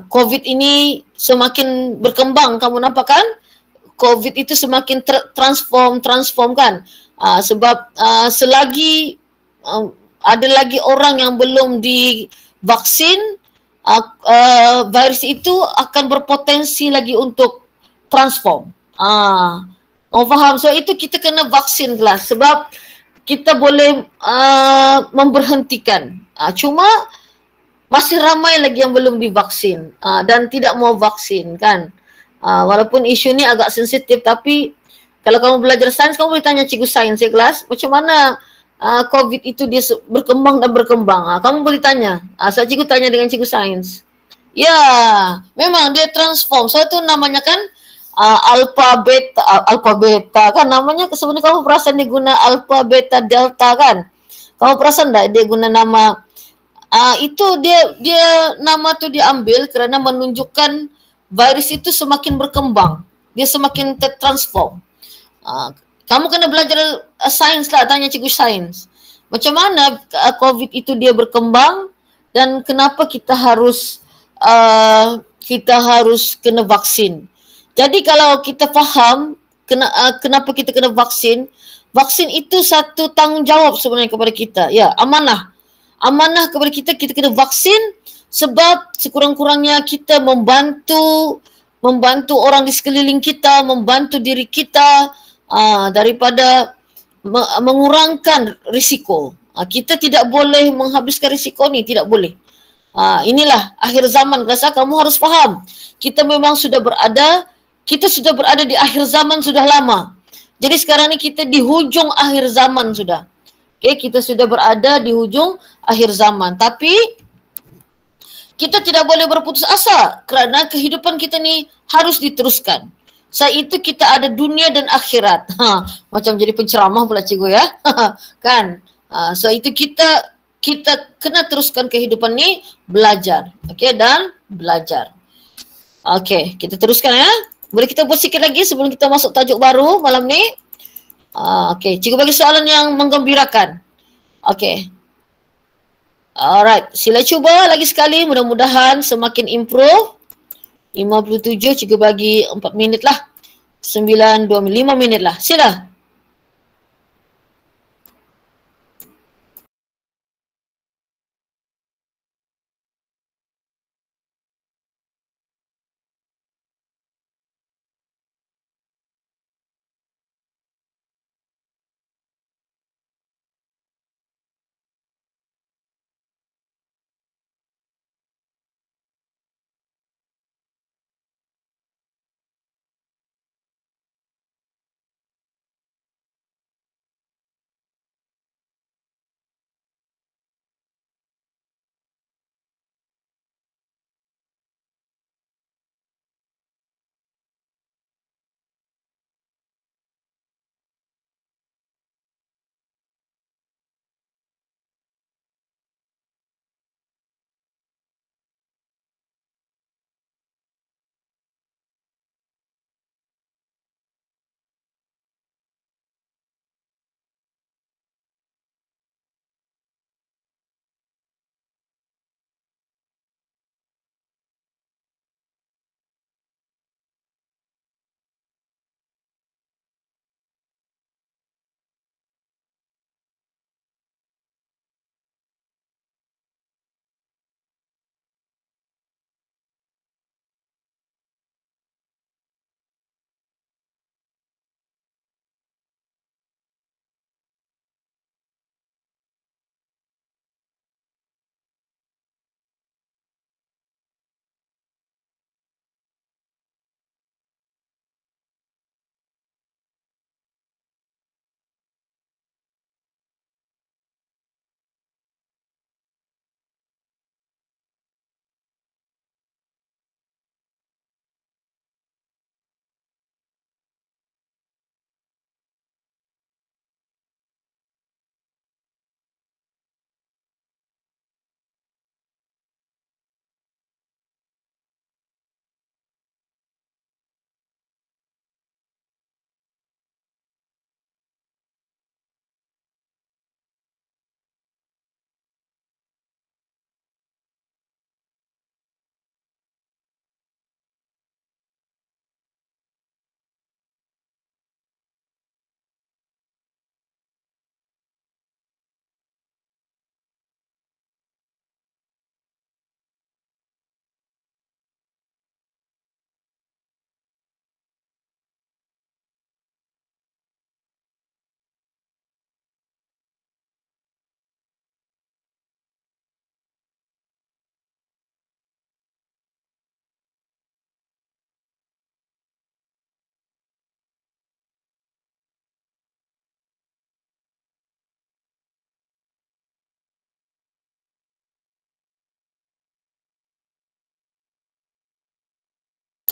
COVID ini semakin berkembang. Kamu nampak kan? COVID itu semakin transform kan? Sebab selagi ada lagi orang yang belum divaksin, virus itu akan berpotensi lagi untuk transform. Oh faham. So itu kita kena vaksin kelas sebab kita boleh memberhentikan. Cuma masih ramai lagi yang belum divaksin dan tidak mau vaksin kan. Walaupun isu ni agak sensitif tapi kalau kamu belajar sains kamu boleh tanya cikgu sains ya kelas macam mana COVID itu dia berkembang dan berkembang. Kamu boleh tanya. So cikgu tanya dengan cikgu sains. Ya, memang dia transform. So itu namanya kan alpha beta kan namanya sebenarnya kamu perasan dia guna alpha beta delta kan. Kamu perasan tak dia guna nama itu dia nama tu diambil kerana menunjukkan virus itu semakin berkembang. Dia semakin tertransform. Kamu kena belajar sains lah, tanya cikgu sains. Macam mana COVID itu dia berkembang dan kenapa kita harus kena vaksin. Jadi kalau kita faham kenapa kita kena vaksin, vaksin itu satu tanggungjawab sebenarnya kepada kita. Ya, amanah. Amanah kepada kita kena vaksin sebab sekurang-kurangnya kita membantu orang di sekeliling kita, membantu diri kita daripada mengurangkan risiko. Kita tidak boleh menghabiskan risiko ni, tidak boleh. Inilah akhir zaman. Rasa kamu harus faham. Kita memang sudah berada di akhir zaman sudah lama. Jadi sekarang ni kita di hujung akhir zaman sudah. Okay, kita sudah berada di hujung akhir zaman. Tapi kita tidak boleh berputus asa kerana kehidupan kita ni harus diteruskan. Saat itu kita ada dunia dan akhirat. Macam jadi penceramah pula cikgu ya. Kan? Saat itu kita kena teruskan kehidupan ni belajar. Okey dan belajar. Okey, kita teruskan ya. Boleh kita buat sikit lagi sebelum kita masuk tajuk baru malam ni? Okey, cikgu bagi soalan yang menggembirakan. Okey. Alright, sila cuba lagi sekali, mudah-mudahan semakin improve. 57 cikgu bagi 4 minit lah. 9, 2, 5 minit lah. Sila.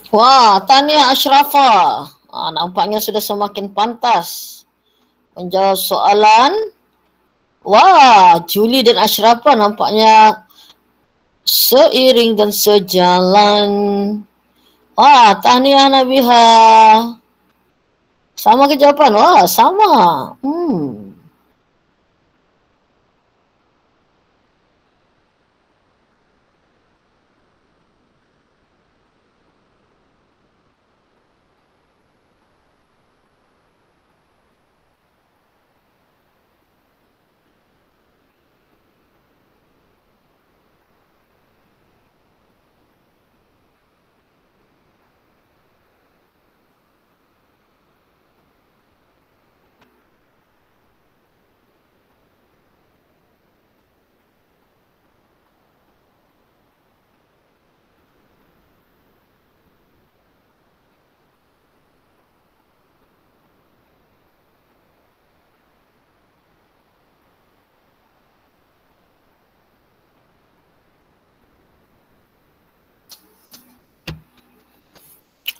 Wah, Tania Ashrafah. Nampaknya sudah semakin pantas menjawab soalan. Wah, Julie dan Ashrafah nampaknya seiring dan sejalan. Wah, Tania Nabiha. Sama ke jawapan? Wah, sama.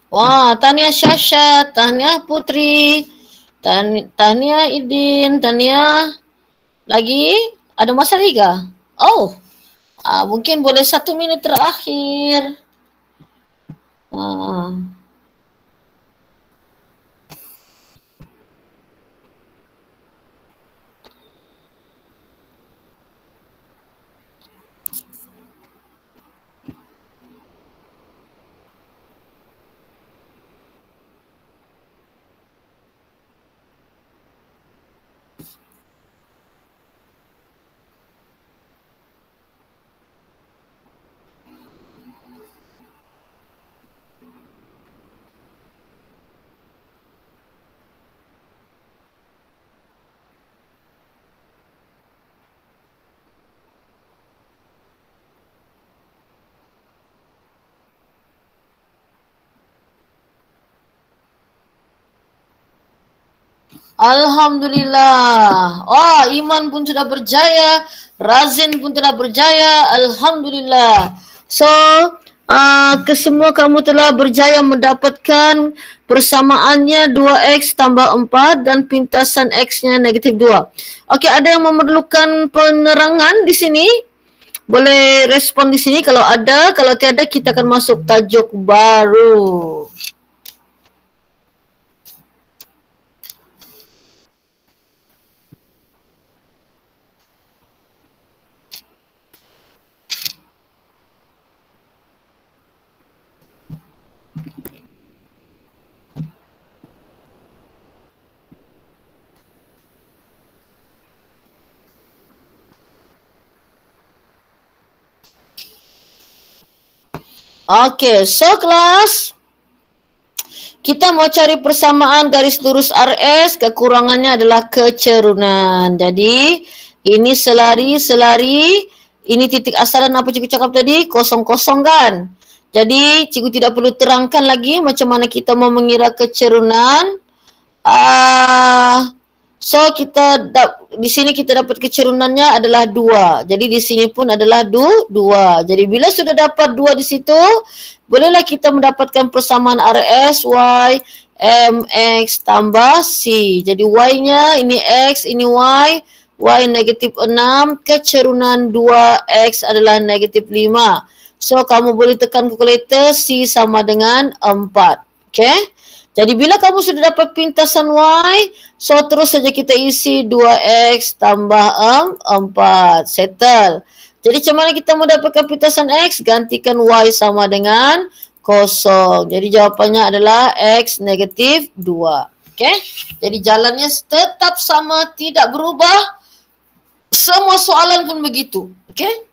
Wah, Tania Syasha, Tania Putri, Tania Idin, Tania lagi ada masa liga. Oh, mungkin boleh 1 minit terakhir. Alhamdulillah. Oh, Iman pun sudah berjaya. Razin pun telah berjaya. Alhamdulillah. So, kesemua kamu telah berjaya mendapatkan persamaannya 2x tambah 4 dan pintasan x-nya -2. Okey, ada yang memerlukan penerangan di sini? Boleh respon di sini kalau ada. Kalau tiada, kita akan masuk tajuk baru. Okey, so kelas, kita mau cari persamaan garis lurus RS, kekurangannya adalah kecerunan. Jadi, ini selari, ini titik asalan apa cikgu cakap tadi? Kosong-kosong kan? Jadi, cikgu tidak perlu terangkan lagi macam mana kita mau mengira kecerunan. So di sini kita dapat kecerunannya adalah 2. Jadi di sini pun adalah 2. Jadi bila sudah dapat 2 di situ, bolehlah kita mendapatkan persamaan RS Y MX tambah C. Jadi Y-nya ini X, ini Y. Y -6, kecerunan 2X adalah -5. So kamu boleh tekan kalkulator, C sama dengan 4. Okay? Jadi bila kamu sudah dapat pintasan Y, so terus saja kita isi 2X tambah 4. Settle. Jadi macam mana kita mau dapatkan pintasan X? Gantikan Y sama dengan 0. Jadi jawapannya adalah X -2. Okay? Jadi jalannya tetap sama, tidak berubah. Semua soalan pun begitu. Okay?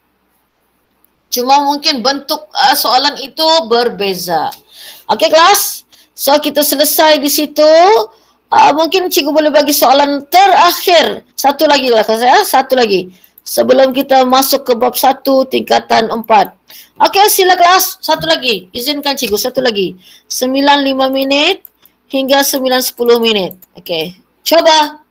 Cuma mungkin bentuk soalan itu berbeza. Okay kelas? So kita selesai di situ. Mungkin cikgu boleh bagi soalan terakhir. Satu lagi lah saya, satu lagi. Sebelum kita masuk ke bab 1 tingkatan 4. Okey, sila kelas. Satu lagi. Izinkan cikgu satu lagi. 9:05 minit hingga 9:10 minit. Okey. Coba.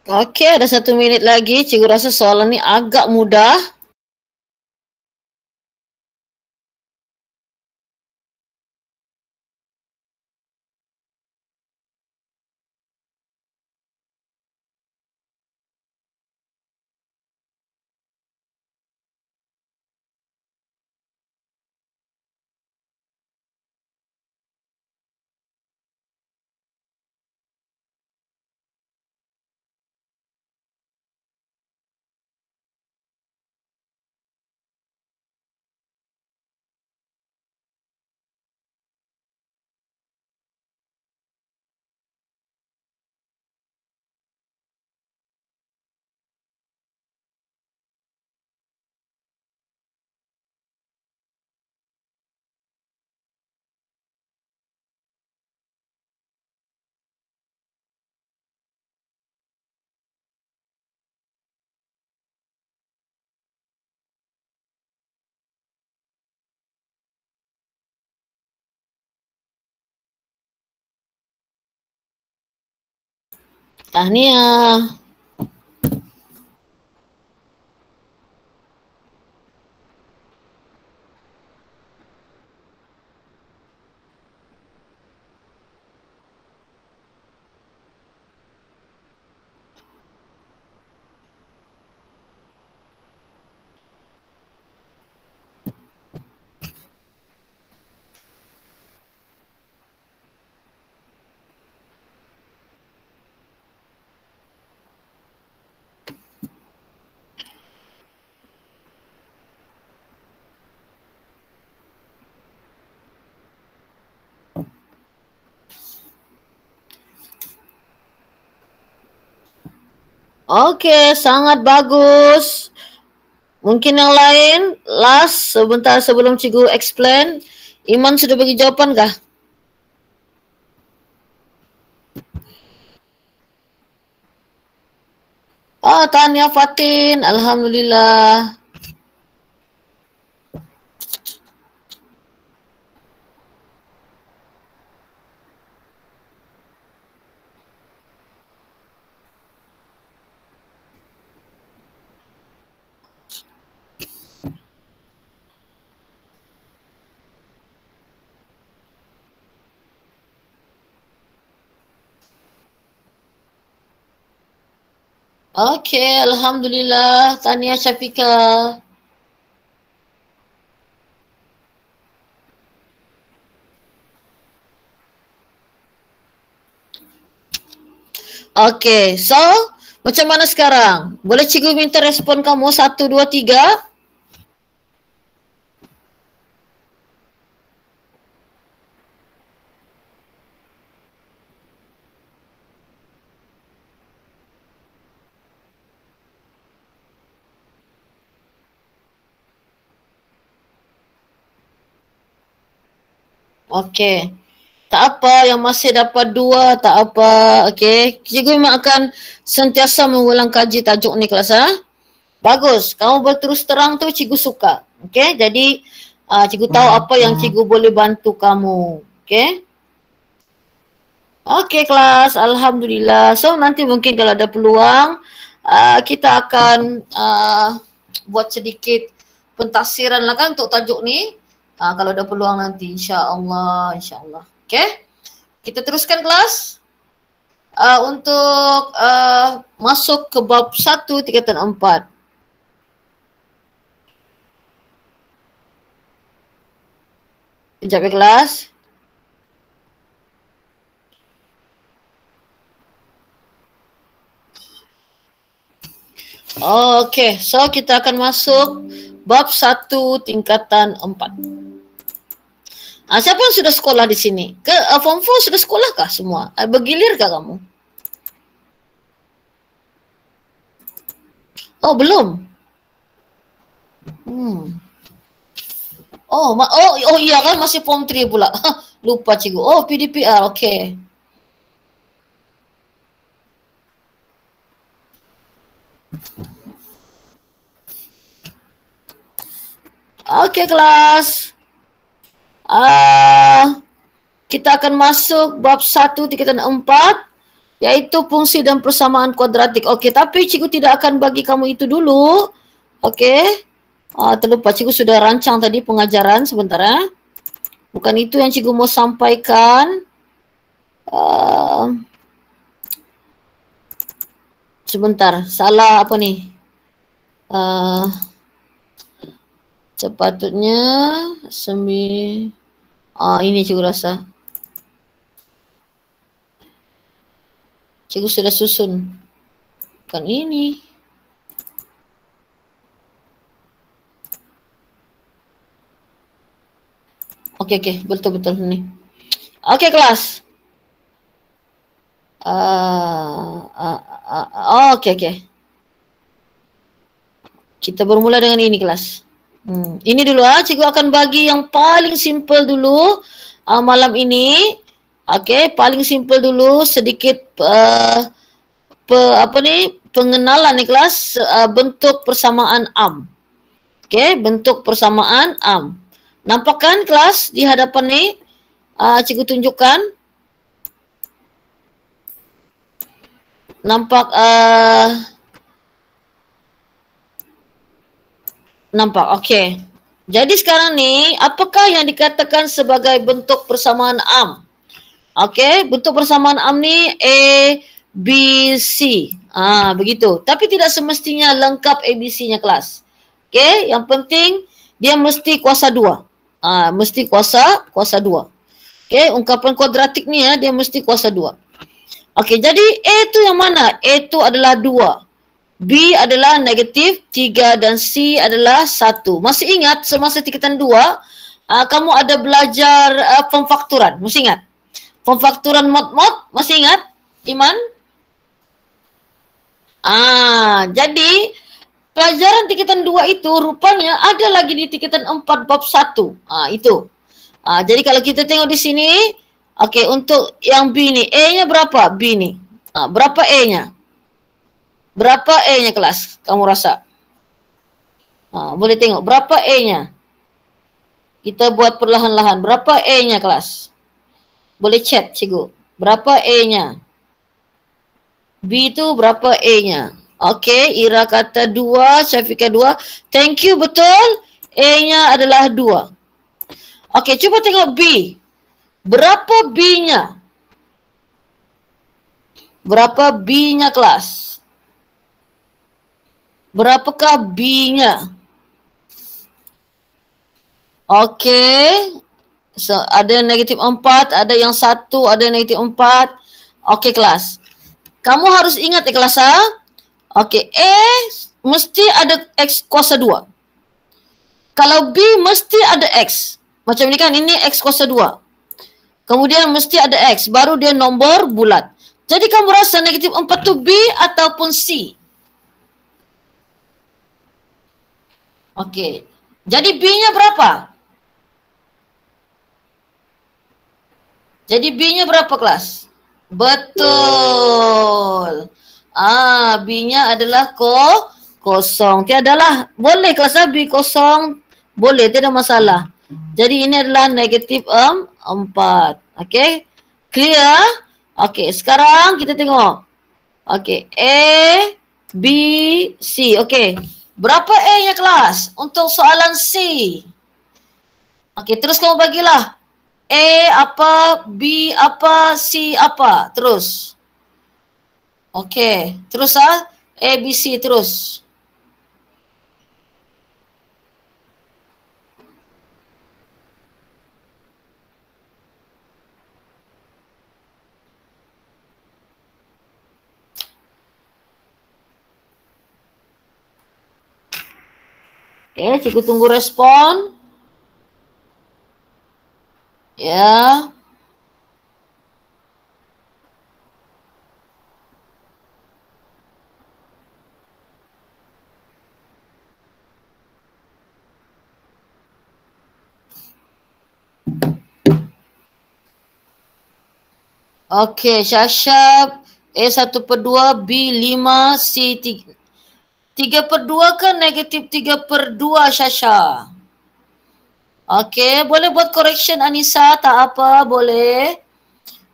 Okey, ada 1 minit lagi. Cikgu rasa soalan ni agak mudah. Tahniah. Okey, sangat bagus. Mungkin yang lain, last sebentar sebelum cikgu explain. Iman sudah bagi jawapan kah? Tahniah Fatin. Alhamdulillah. Okey, Alhamdulillah. Tahniah Syafiqah. Okey, so macam mana sekarang? Boleh cikgu minta respon kamu 1, 2, 3? Okey. Tak apa, yang masih dapat 2 tak apa. Okey. Cikgu memang akan sentiasa mengulang kaji tajuk ni kelas ha. Bagus. Kamu berterus terang tu cikgu suka. Okey. Jadi cikgu tahu apa yang cikgu boleh bantu kamu. Okey. Okey kelas. Alhamdulillah. So nanti mungkin kalau ada peluang kita akan buat sedikit pentafsiran lah kan untuk tajuk ni. Kalau ada peluang nanti insya-Allah, insya-Allah. Okey. Kita teruskan kelas. Untuk masuk ke bab 1 tingkatan 4. Sekejap ya kelas. Okey, so kita akan masuk bab 1 tingkatan 4. Siapa yang sudah sekolah di sini? Form 4 sudah sekolah kah semua? Bergilir kah kamu? Oh, belum? Oh iya kan masih form 3 pula. Lupa cikgu. Oh, PDPR. Okey. Okey kelas. Kita akan masuk bab 1 tingkatan 4. Iaitu fungsi dan persamaan kuadratik. Okey, tapi cikgu tidak akan bagi kamu itu dulu. Okey. Terlupa, cikgu sudah rancang tadi pengajaran sebentar. Bukan itu yang cikgu mau sampaikan. Sebentar, salah apa ni? Sepatutnya ini cikgu rasa. Cikgu sudah susun. Bukan ini. Okey, betul-betul ni. Okey kelas. Okey. Kita bermula dengan ini kelas. Ini dulu cikgu akan bagi yang paling simple dulu malam ini. Okey, paling simple dulu sedikit pengenalan ni kelas bentuk persamaan am. Okey, bentuk persamaan am. Nampak kan kelas di hadapan ni? Cikgu tunjukkan. Nampak nampak, okey. Jadi sekarang ni, apakah yang dikatakan sebagai bentuk persamaan am? Okey, bentuk persamaan am ni A, B, C. Begitu. Tapi tidak semestinya lengkap ABC-nya kelas. Okey, yang penting dia mesti kuasa 2. Mesti kuasa 2. Okey, ungkapan kuadratik ni dia mesti kuasa 2. Okey, jadi A tu yang mana? A tu adalah 2. B adalah negatif 3 dan C adalah 1. Masih ingat semasa tingkatan 2, kamu ada belajar pemfakturan. Masih ingat? Pemfakturan mod-mod, masih ingat? Iman? Jadi pelajaran tingkatan 2 itu rupanya ada lagi di tingkatan 4 bab 1. Itu. Jadi kalau kita tengok di sini, okey, untuk yang B ni, A-nya berapa? B ni. Berapa A-nya? Berapa A-nya kelas? Kamu rasa? Boleh tengok berapa A-nya? Kita buat perlahan-lahan. Berapa A-nya kelas? Boleh chat cikgu. Berapa A-nya? B tu berapa A-nya? Okey, Ira kata 2, Syafiqah 2. Thank you, betul. A-nya adalah 2. Okey, cuba tengok B. Berapa B-nya? Berapa B-nya kelas? Berapakah B-nya? Okey. So, ada negatif 4, ada yang 1, ada negatif 4. Okey kelas. Kamu harus ingat kelas Okey, A mesti ada X kuasa 2. Kalau B mesti ada X. Macam ni kan, ini X kuasa 2. Kemudian mesti ada X, baru dia nombor bulat. Jadi kamu rasa negatif 4 tu B ataupun C? Okey. Jadi B-nya berapa? Jadi B-nya berapa kelas? Betul. B-nya adalah kosong. Tiadalah. Boleh kelas B kosong. Boleh, tidak masalah. Jadi ini adalah negatif 4. Okey. Clear? Okey, sekarang kita tengok. Okey, A, B, C. Okey. Berapa A-nya kelas untuk soalan C? Okey, terus kamu bagilah. A apa, B apa, C apa. Terus. Okey, terus A, B, C terus. Cikgu tunggu respon. Ya. Okey, Syashab A1/2, B5, C3. 3/2 ke negatif 3/2 Syasha? Okey, boleh buat correction Anissa, tak apa, boleh.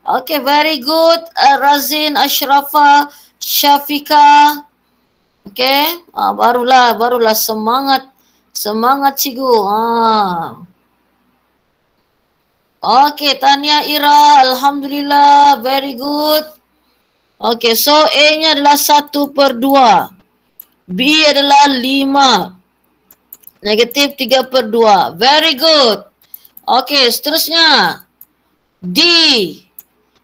Okay, very good. Razin, Ashrafa, Syafika. Okay, barulah semangat cikgu. Okay, Tania Ira, Alhamdulillah, very good. Okay, so A-nya adalah 1/2. B adalah 5. Negatif 3/2. Very good. Okay, seterusnya. D.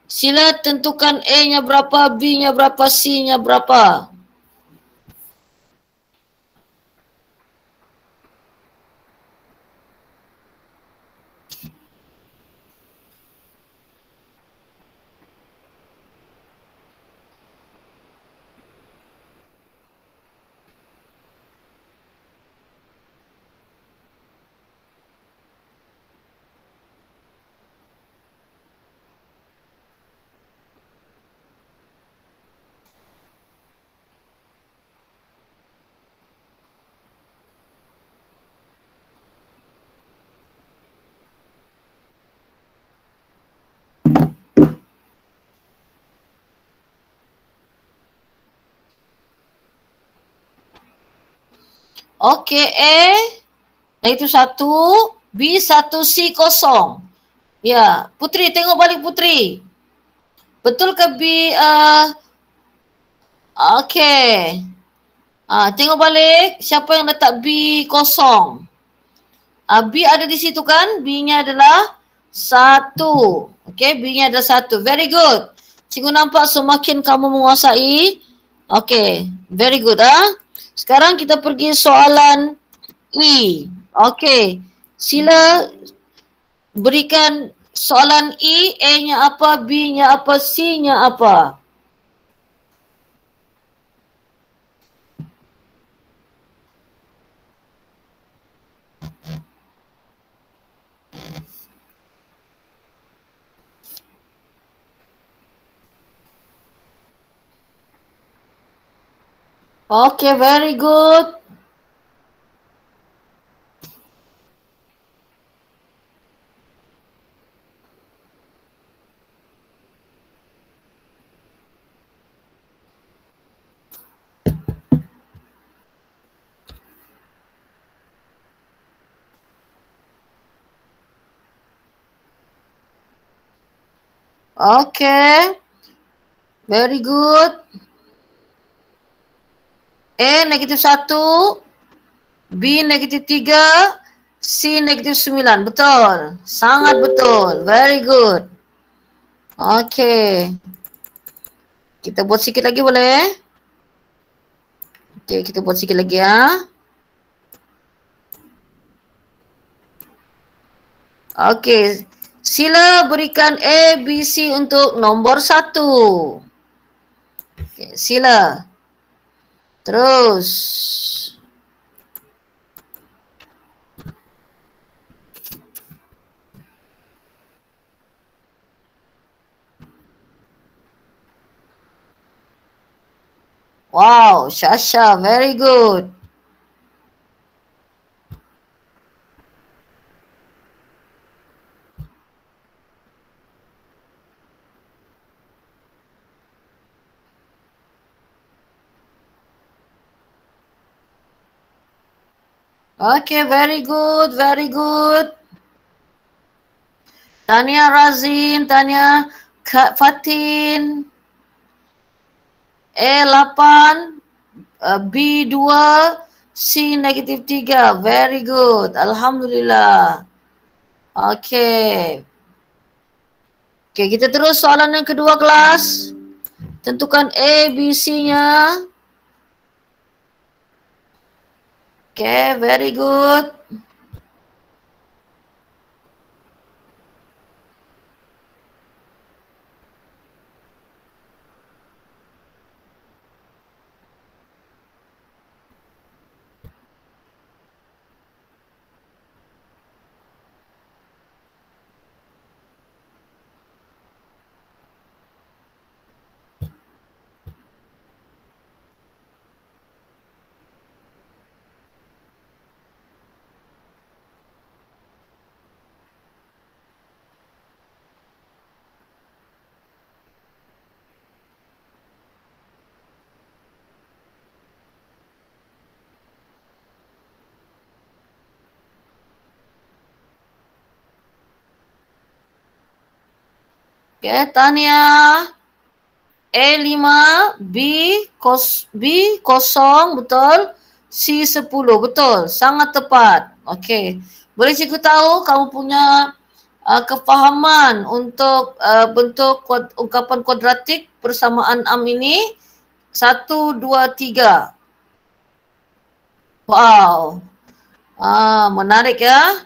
Sila tentukan A-nya berapa, B-nya berapa, C-nya berapa. Okay, A. Itu 1. B 1, C 0. Ya, Putri, tengok balik Putri. Betul ke B? Okay. Tengok balik. Siapa yang letak B 0? B ada di situ kan? B-nya adalah 1. Okay, B-nya adalah 1. Very good. Cikgu nampak semakin kamu menguasai. Okay, very good. Sekarang kita pergi soalan E. Okay, sila berikan soalan E. A-nya apa, B-nya apa, C-nya apa? Okay, very good. Okay, very good. A negatif 1, B negatif 3, C negatif 9. Betul. Sangat betul. Very good. Okay. Kita buat sikit lagi boleh? Okay, kita buat sikit lagi ya. Okay. Sila berikan A, B, C untuk nombor 1. Okay, sila. Terus. Wow, Shasha, very good. Okay, very good, very good. Tania Razin, Tania Fatin. A8, B2, C negatif 3. Very good. Alhamdulillah. Okay. Okay, kita terus soalan yang kedua kelas. Tentukan A, B, C-nya. Okay, very good. Okay, Tania. A5, B kosong, betul. C10, betul. Sangat tepat. Okey. Boleh cikgu tahu kamu punya kefahaman untuk bentuk ungkapan kuadratik persamaan am ini? 1, 2, 3. Wow. Menarik ya.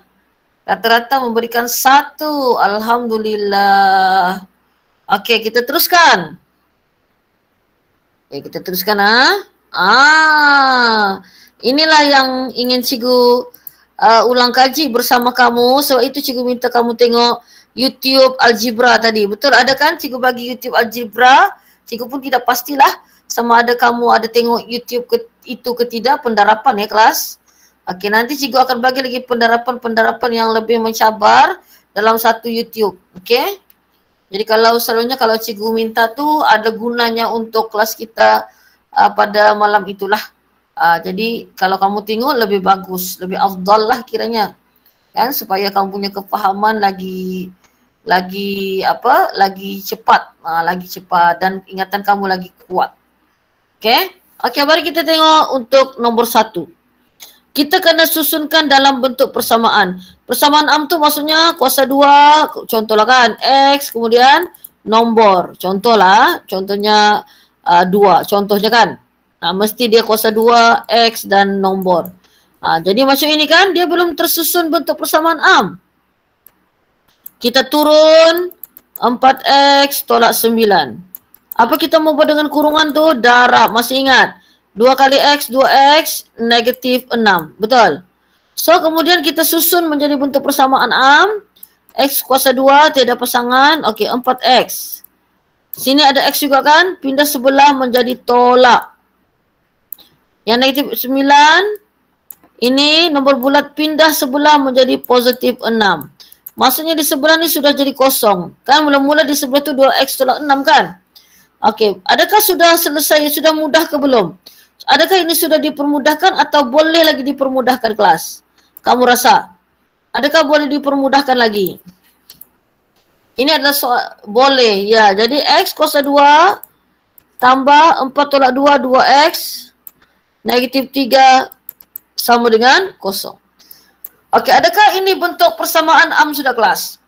Rata-rata memberikan 1. Alhamdulillah. Okey, kita teruskan. Okey, kita teruskan inilah yang ingin cikgu ulang kaji bersama kamu. Sebab itu cikgu minta kamu tengok YouTube Algebra tadi. Betul ada kan cikgu bagi YouTube Algebra? Cikgu pun tidak pastilah sama ada kamu ada tengok YouTube itu ke tidak, pendarapan ya kelas. Okey, nanti cikgu akan bagi lagi pendarapan-pendarapan yang lebih mencabar dalam satu YouTube. Okey? Jadi kalau selalunya kalau cikgu minta tu ada gunanya untuk kelas kita pada malam itulah. Jadi kalau kamu tengok lebih bagus, lebih afdal lah kiranya. Kan supaya kamu punya kefahaman lagi cepat, lagi cepat dan ingatan kamu lagi kuat. Okey? Okey, mari kita tengok untuk nombor 1. Kita kena susunkan dalam bentuk persamaan. Persamaan am tu maksudnya kuasa 2, contohlah kan, X kemudian nombor. Contohnya 2, contohnya kan. Mesti dia kuasa 2, X dan nombor. Jadi macam ini kan, dia belum tersusun bentuk persamaan am. Kita turun 4X tolak 9. Apa kita mau buat dengan kurungan tu? Darab, masih ingat? 2 kali X, 2X, negatif 6. Betul? So, kemudian kita susun menjadi bentuk persamaan am. X kuasa 2, tiada pasangan. Okey, 4X. Sini ada X juga kan? Pindah sebelah menjadi tolak. Yang negatif 9, ini nombor bulat pindah sebelah menjadi positif 6. Maksudnya di sebelah ni sudah jadi kosong. Kan mula-mula di sebelah tu 2X tolak 6 kan? Okey, adakah sudah selesai, sudah mudah ke belum? Adakah ini sudah dipermudahkan atau boleh lagi dipermudahkan kelas? Kamu rasa? Adakah boleh dipermudahkan lagi? Ini adalah soal, boleh. Ya, jadi X kuasa 2 tambah 4 tolak 2, 2X. Negatif 3 sama dengan kosong. Okey, adakah ini bentuk persamaan am sudah kelas?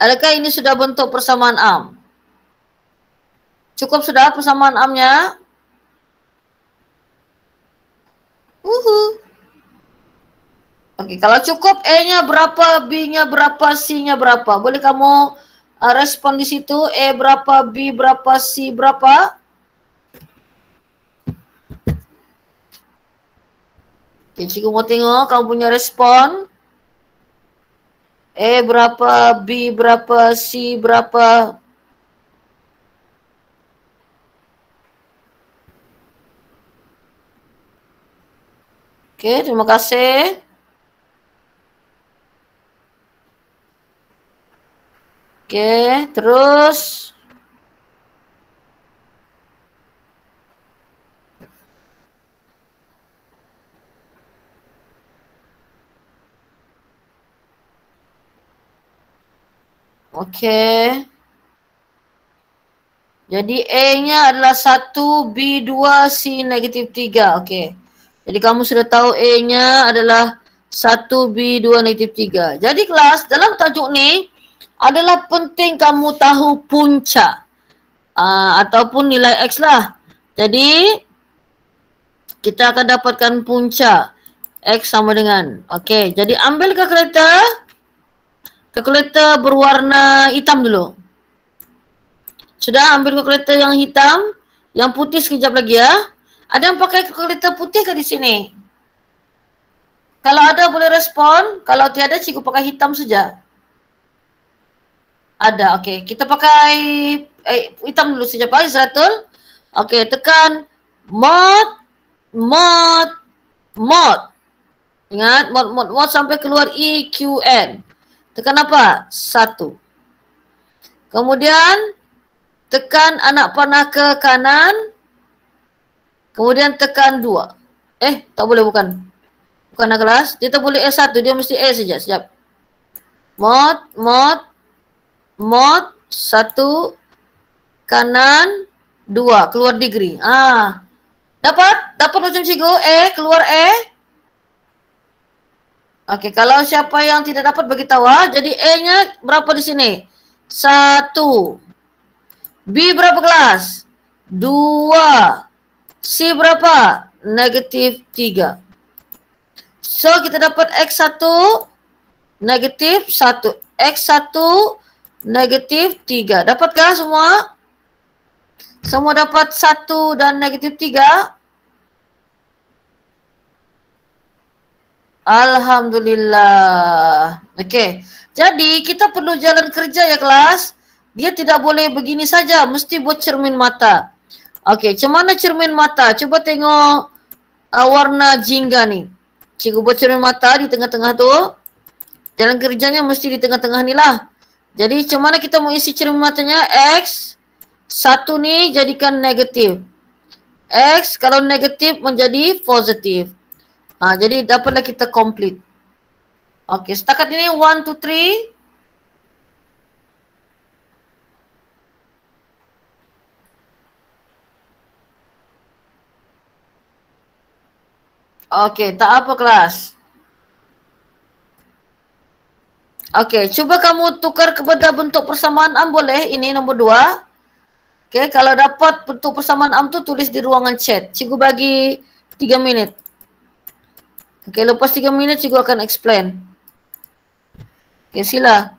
Adakah ini sudah bentuk persamaan am? Cukup sudah persamaan amnya? Okey, kalau cukup A-nya berapa, B-nya berapa, C-nya berapa? Boleh kamu respon di situ? A berapa, B berapa, C berapa? Okey, cikgu mau tengok kamu punya respon. A berapa, B berapa, C berapa? Okey, terima kasih. Okey, terus. Okey. Jadi A-nya adalah 1, B 2, C negatif 3. Okey. Jadi kamu sudah tahu A-nya adalah 1, B 2, negatif 3. Jadi kelas, dalam tajuk ni adalah penting kamu tahu punca. Ataupun nilai X lah. Jadi kita akan dapatkan punca. X sama dengan. Okey. Jadi ambil kalkulator. Kalkulator berwarna hitam dulu. Sudah ambil kalkulator yang hitam, yang putih sekejap lagi ya. Ada yang pakai kalkulator putih ke di sini? Kalau ada boleh respon, kalau tiada cikgu pakai hitam saja. Ada, okey. Kita pakai hitam dulu saja Pak Izratul. Okey, tekan mod. Ingat mod sampai keluar EQN. Tekan apa? 1. Kemudian tekan anak panah ke kanan. Kemudian tekan 2. Tak boleh, bukan. Bukan nak kelas. Dia tak boleh A1, dia mesti A saja. Sekejap. Mod 1 kanan 2 keluar degree. Dapat macam cikgu. Keluar A. Okey, kalau siapa yang tidak dapat bagi tahu. Jadi A-nya berapa di sini? 1. B berapa kelas? 2. C berapa? Negatif 3. So kita dapat X1 negatif 1. X1 negatif 3. Dapatkah semua? Semua dapat 1 dan negatif 3? Alhamdulillah. Okey. Jadi kita perlu jalan kerja ya kelas. Dia tidak boleh begini saja. Mesti buat cermin mata. Okey. Macam mana cermin mata? Cuba tengok warna jingga ni. Cikgu buat cermin mata di tengah-tengah tu. Jalan kerjanya mesti di tengah-tengah ni lah. Jadi macam mana kita mau isi cermin matanya? X. 1 ni jadikan negatif. X kalau negatif menjadi positif. Jadi dapatlah kita complete. Okey, setakat ini 1, 2, 3. Okey, tak apa kelas. Okey, cuba kamu tukar kepada bentuk persamaan am boleh? Ini nombor 2. Okey, kalau dapat bentuk persamaan am tu tulis di ruangan chat. Cikgu bagi 3 minit. Okey, lepas 3 minit cikgu akan explain. Okey, sila.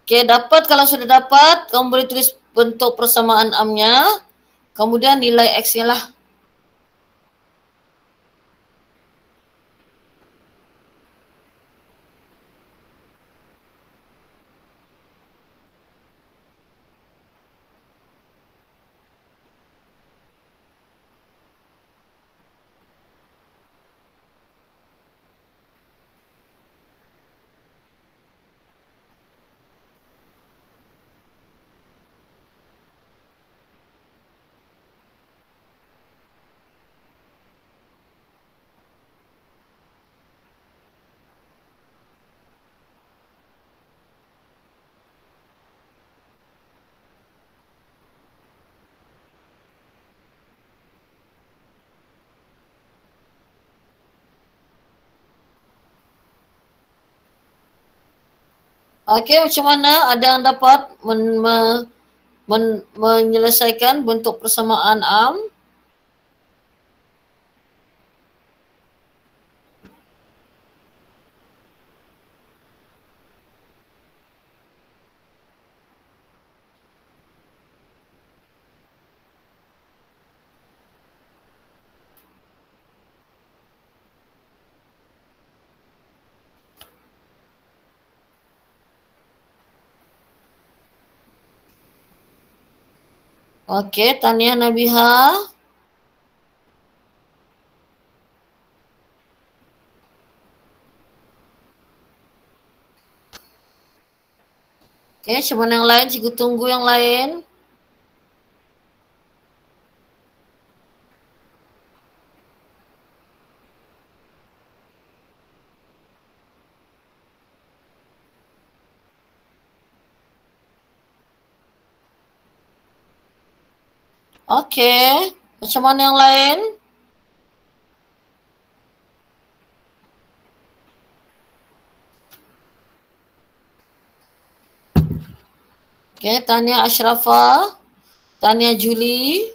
Okey, dapat. Kalau sudah dapat, kamu boleh tulis bentuk persamaan am-nya. Kemudian nilai X-nya lah. Okey, macam mana? Ada yang dapat menyelesaikan bentuk persamaan am? Okey, Tania Nabiha. Okey, macam mana yang lain? Cikgu tunggu yang lain. Okey, macam mana yang lain? Okey, Tania Ashrafah, Tania Julie.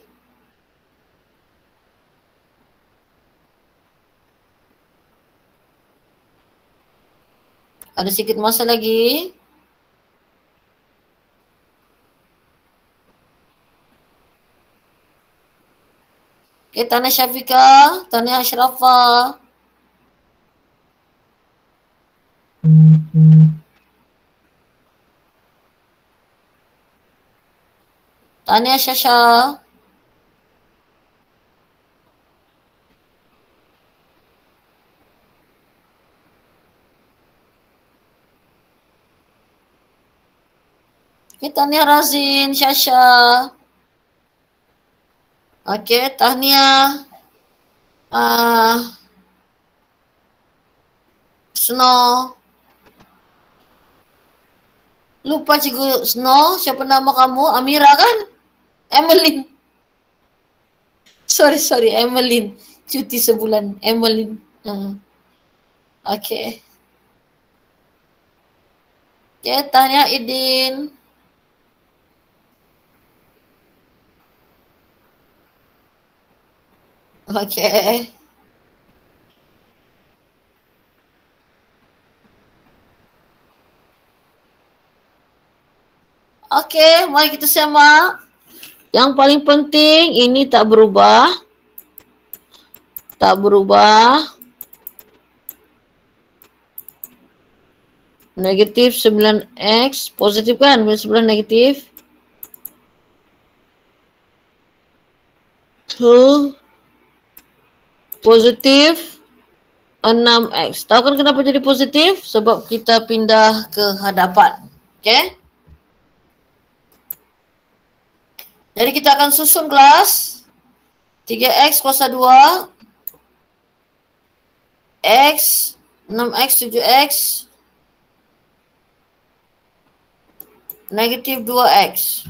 Ada sedikit masa lagi. Okay, Tania Syafika, Tania Ashrafah. Tania Syasha. Okay, Tania Razin, Syasha. Okay, Tahniah. Snow. Lupa Cikgu Snow, siapa nama kamu? Amira kan? Emeline. Sorry, Emeline. Cuti sebulan, Emeline. Okay. Okay, Tahniah Idin. Okay. Okay, mari kita simak. Yang paling penting ini tak berubah. Tak berubah. Negatif 9x. Positif kan? 9 negatif. 2. Positif 6x. Tahu kan kenapa jadi positif? Sebab kita pindah ke hadapan. Okay? Jadi kita akan susun kelas. 3x kuasa 2. X. 6x, 7x. Negatif 2x.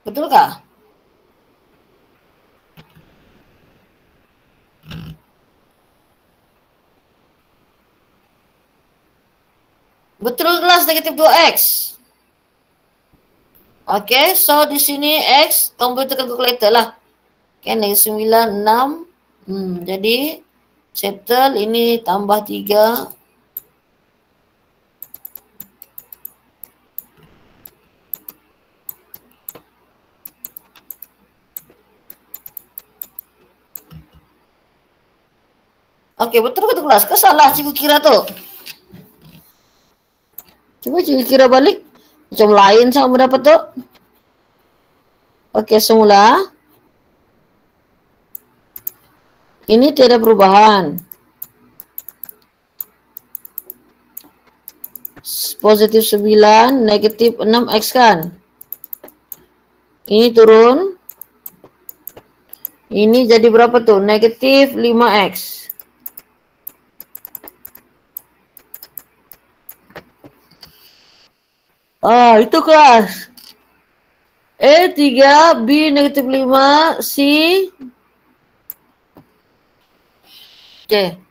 Betulkah? Betul kelas negatif 2x. Okay, so di sini x, kamu boleh tekan calculator lah. Okay, negatif 9, 6. Jadi, settle ini tambah 3. Okay, betul ke tu kelas? Ke salah cikgu kira tu? Cuba cikgu kira balik. Macam lain sama dapat tu. Okey, semula. Ini tiada perubahan. Positif 9, negatif 6x kan? Ini turun. Ini jadi berapa tu? Negatif 5x. Itu kelas. A 3, B negatif 5, C. Okey.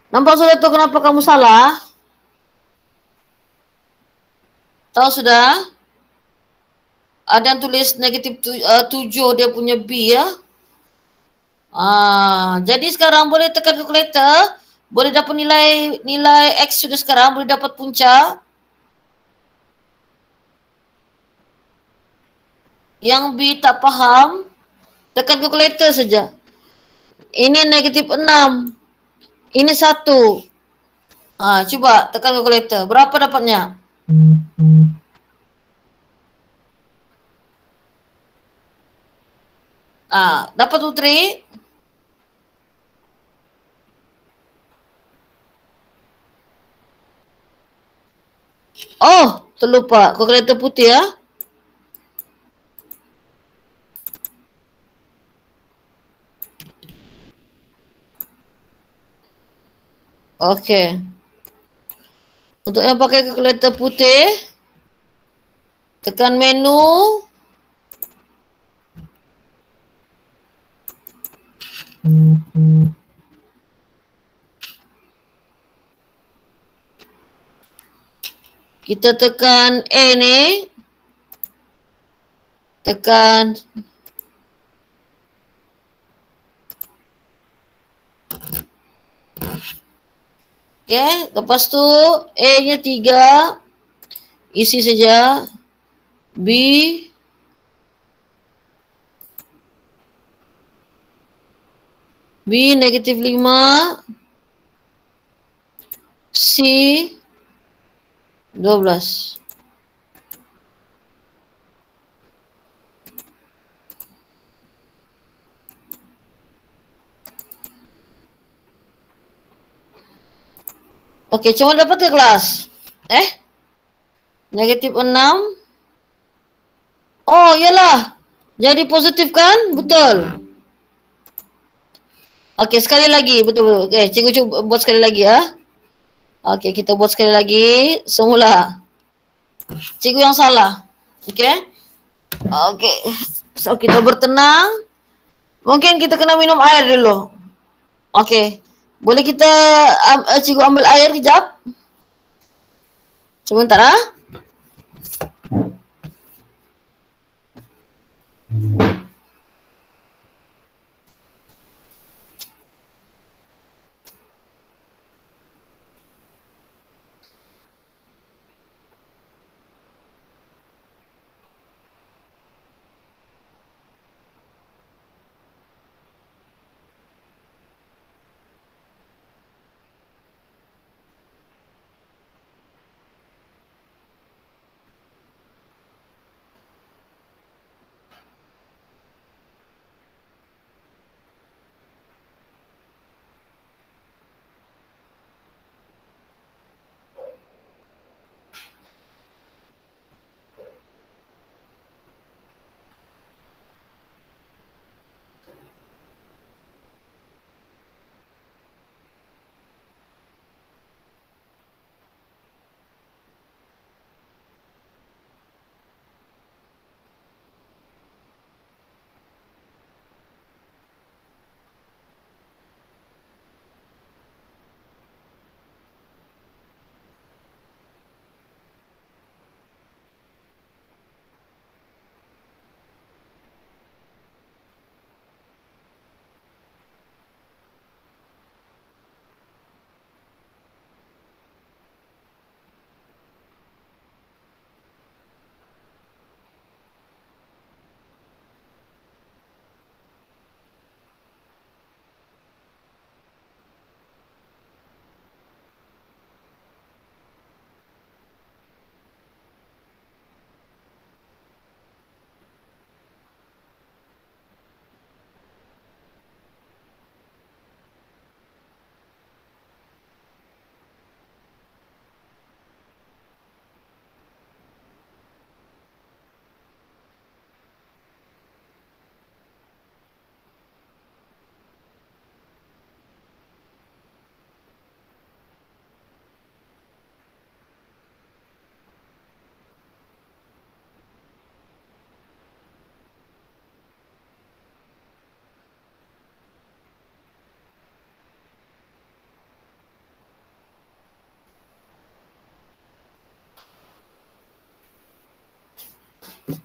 Nampak sudah tu kenapa kamu salah? Tahu sudah? Ada yang tulis negatif 7 dia punya B ya. Jadi sekarang boleh tekan calculator. Boleh dapat nilai X sudah sekarang. Boleh dapat punca. Yang B tak faham, tekan calculator saja. Ini negatif 6. Ini 1. Cuba tekan calculator. Berapa dapatnya? Dapat Putri? Oh, terlupa. Calculator putih ya. Okey. Untuk yang pakai kalkulator putih, tekan menu. Kita tekan A ni. Tekan okay, lepas tu A-nya 3. Isi saja. B. B negatif 5, C 12. Okey, cuma dapat ke kelas? Negatif 6. Oh, iyalah. Jadi positif kan? Betul. Okey, sekali lagi. Betul. Okey, cikgu cuba buat sekali lagi ya. Okey, kita buat sekali lagi. Semula. Cikgu yang salah. Okey. Okey. So, kita bertenang. Mungkin kita kena minum air dulu. Okey. Boleh kita cikgu ambil air kejap? Sebentar ah.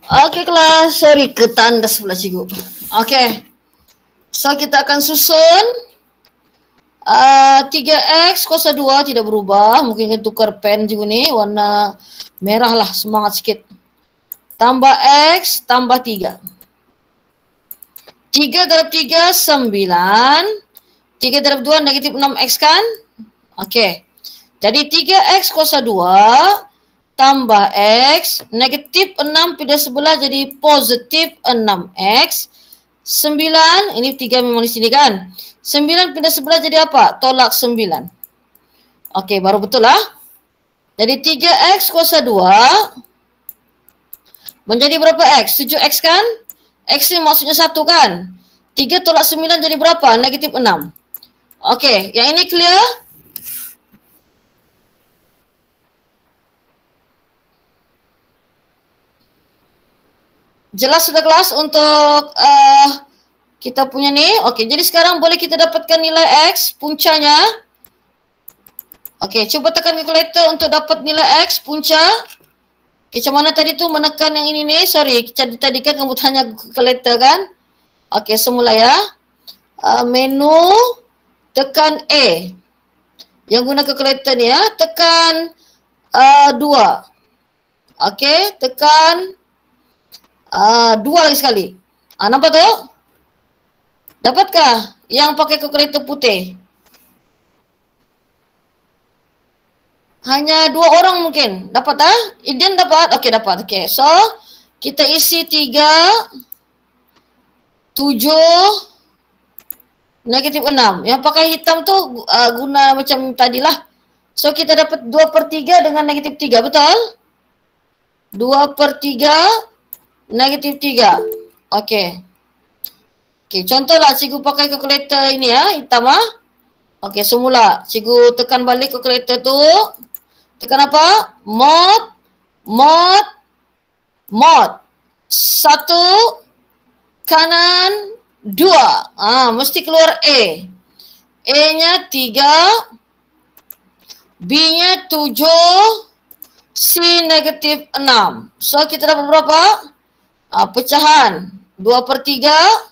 Okey kelas, sorry ketandas pula cikgu. Okey. So kita akan susun 3x kuasa 2 tidak berubah. Mungkin kita tukar pen cikgu ni warna merah lah, semangat sikit. Tambah x tambah 3. 3 darab 3 9. 3 darab 2 negatif 6x kan? Okey. Jadi 3x kuasa 2 tambah x, negatif 6 pindah sebelah jadi positif 6x. 9, ini 3 memang di sini kan. 9 pindah sebelah jadi apa? Tolak 9. Okey, baru betul lah. Jadi 3x kuasa 2 menjadi berapa x? 7x kan? X ni maksudnya 1 kan? 3 tolak 9 jadi berapa? Negatif 6. Okey, yang ini clear? Jelas sudah kelas untuk kita punya ni. Okey, jadi sekarang boleh kita dapatkan nilai X puncanya. Okey, cuba tekan kalkulator untuk dapat nilai X punca. Okey, macam mana tadi tu menekan yang ini ni? Sorry, tadi kan kamu tanya kalkulator kan? Okey, semula ya. Menu, tekan A. Yang guna kalkulator ni ya, tekan 2. Okey, tekan 2 lagi sekali. Nampak tu? Dapatkah yang pakai kalkulator putih? Hanya 2 orang mungkin. Dapat ah? Idian dapat? Okey, dapat. Okey. So, kita isi 3, 7, -6. Yang pakai hitam tu guna macam tadilah. So, kita dapat 2/3 dengan -3. Betul? 2/3, -3. Okey. Okey, contohlah cikgu pakai kalkulator ini ya, hitam ah. Okey, semula cikgu tekan balik kalkulator tu. Tekan apa? Mod. 1 kanan 2. Mesti keluar A. A-nya 3, B-nya 7, C -6. So kita dapat berapa? Pecahan 2/3,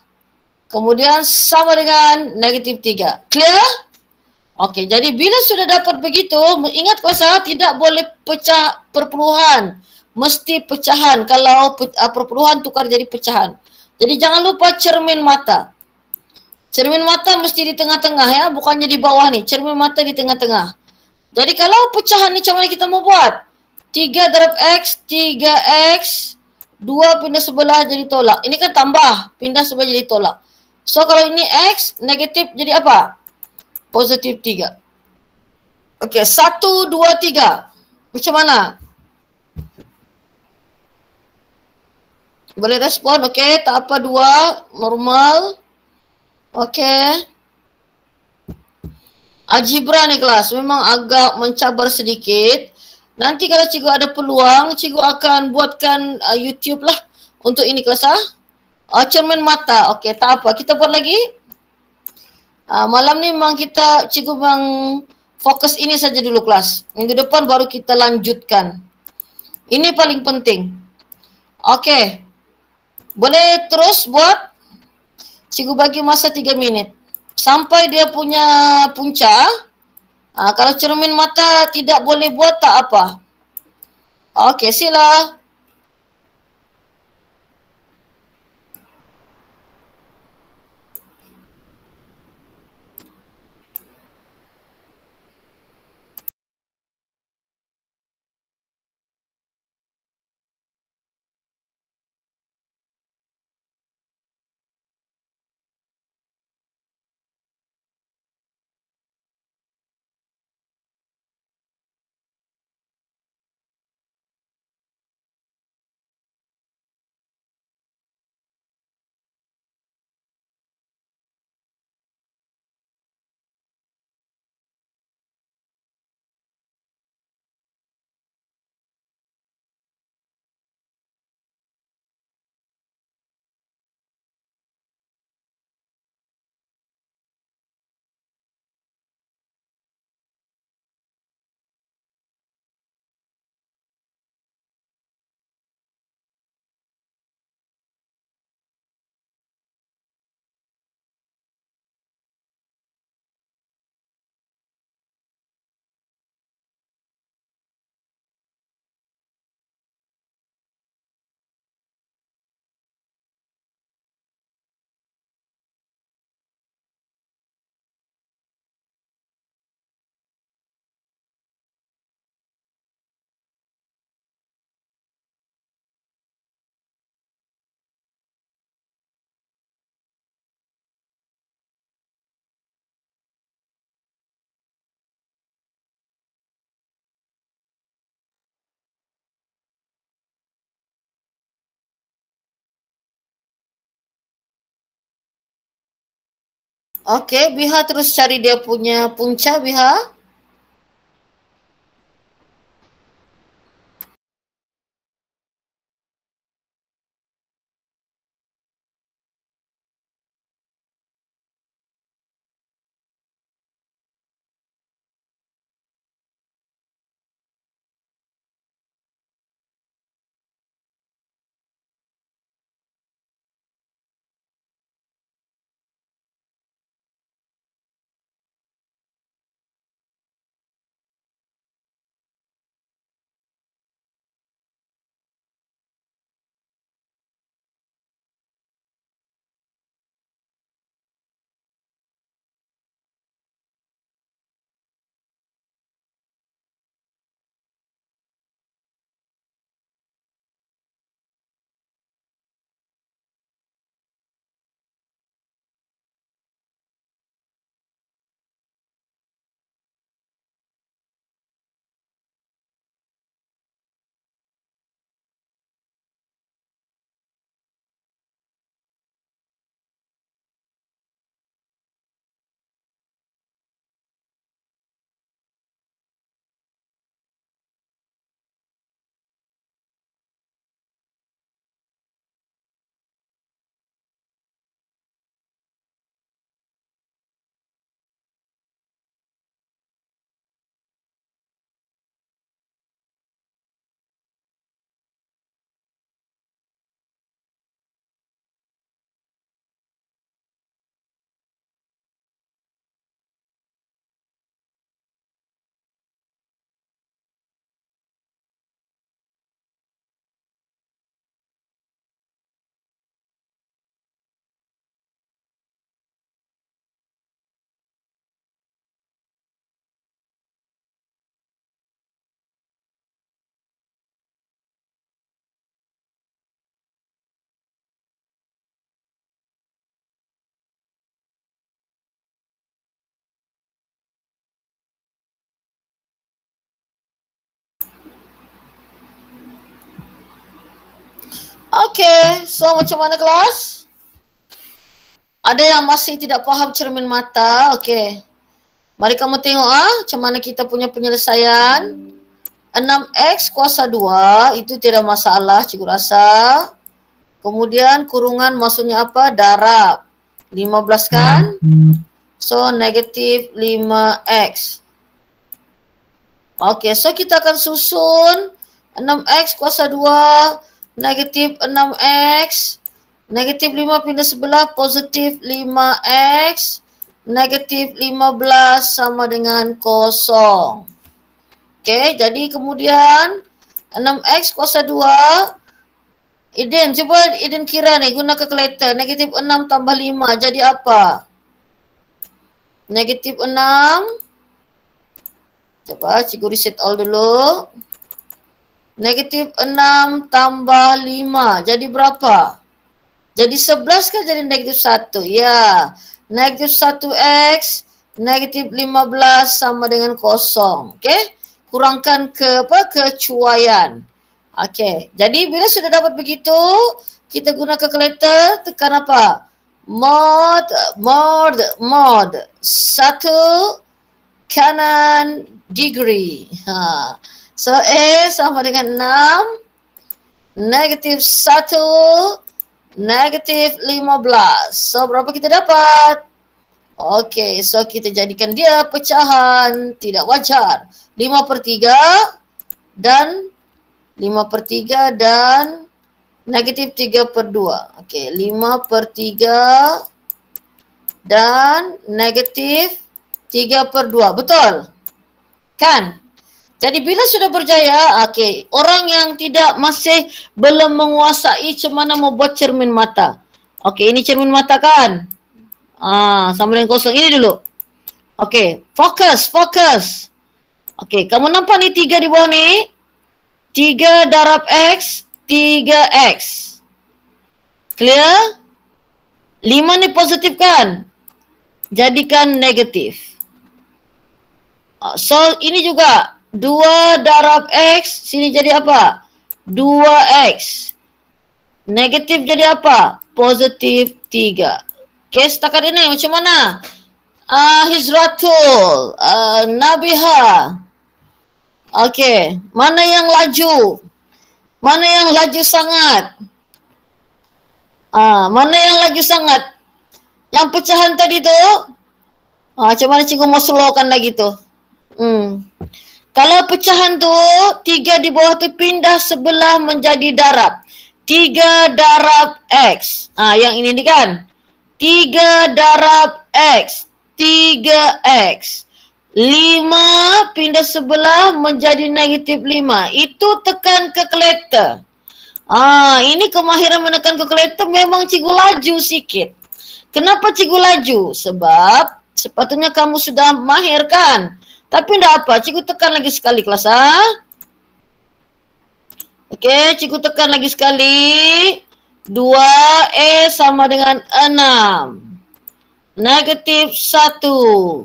kemudian sama dengan -3. Clear? Okey, jadi bila sudah dapat begitu, ingat kuasa tidak boleh pecah perpuluhan. Mesti pecahan. Kalau perpuluhan tukar jadi pecahan. Jadi jangan lupa cermin mata. Cermin mata mesti di tengah-tengah ya, bukannya di bawah nih. Cermin mata di tengah-tengah. Jadi kalau pecahan ni macam mana kita mau buat? 3 darab X, 3X, 2 pindah sebelah jadi tolak. Ini kan tambah, pindah sebelah jadi tolak. So kalau ini X, negatif jadi apa? Positif 3. Okey, 1, 2, 3. Macam mana? Boleh respon? Okey, tak apa 2, normal. Okey. Algebra ni kelas memang agak mencabar sedikit. Nanti kalau cikgu ada peluang, cikgu akan buatkan YouTube lah untuk ini kelas cermin mata. Okey, tak apa. Kita buat lagi. Malam ni memang cikgu memang fokus ini saja dulu kelas. Minggu depan baru kita lanjutkan. Ini paling penting. Okey. Boleh terus buat. Cikgu bagi masa 3 minit. Sampai dia punya punca. Kalau cermin mata tidak boleh buat tak apa. Okey, sila. Okey, Biha terus cari dia punya punca, Biha. Okey, so macam mana kelas? Ada yang masih tidak faham cermin mata? Okey. Mari kamu tengok macam mana kita punya penyelesaian. 6x kuasa 2 itu tidak masalah cikgu rasa. Kemudian kurungan maksudnya apa? Darab. 15 kan? So negatif 5x. Okey, so kita akan susun 6x kuasa 2 negatif 6x. Negatif 5 pindah sebelah positif 5x. Negatif 15 sama dengan kosong. Okey, jadi kemudian 6x kuasa 2. Eden, cuba Eden kira ni guna kalkulator. Negatif 6 tambah 5 jadi apa? Negatif 6. Coba cikgu reset all dulu. Negatif 6 tambah 5 jadi berapa? Jadi 11 kan jadi negatif 1. Ya. Negatif 1x negatif 15 sama dengan kosong. Okey. Kurangkan ke apa? Kecuaian. Okey. Jadi bila sudah dapat begitu, kita guna kalkulator, tekan apa? Mod. 1 kanan degree. So A sama dengan 6 negatif 1 negatif 15. So berapa kita dapat? Okey, so kita jadikan dia pecahan tidak wajar. 5/3 dan 5/3 dan negatif 3/2. Okey, 5/3 dan negatif 3/2. Betul? Kan? Jadi bila sudah berjaya, okey, orang yang tidak masih belum menguasai macam mana membuat cermin mata. Okey, ini cermin mata kan? Sama dengan kosong. Ini dulu. Okey, fokus. Okey, kamu nampak ni 3 di bawah ni? 3 darab X, 3X. Clear? 5 ni positif kan? Jadikan negatif. So, ini juga. 2 darab X, sini jadi apa? 2X. Negatif jadi apa? Positif 3. Okey, setakat ini macam mana? Hizratul, Nabiha. Okey, mana yang laju? Mana yang laju sangat? Mana yang laju sangat? Yang pecahan tadi tu? Macam mana cikgu mau slowkan lagi tu? Kalau pecahan tu, 3 di bawah tu pindah sebelah menjadi darab. 3 darab X. Yang ini ni kan? 3 darab X. 3X. 5 pindah sebelah menjadi negatif 5. Itu tekan kalkulator. Ini kemahiran menekan kalkulator memang cikgu laju sikit. Kenapa cikgu laju? Sebab sepatutnya kamu sudah mahir kan? Tapi tidak apa, cikgu tekan lagi sekali kelas. Okey, cikgu tekan lagi sekali. 2A sama dengan 6. Negatif 1.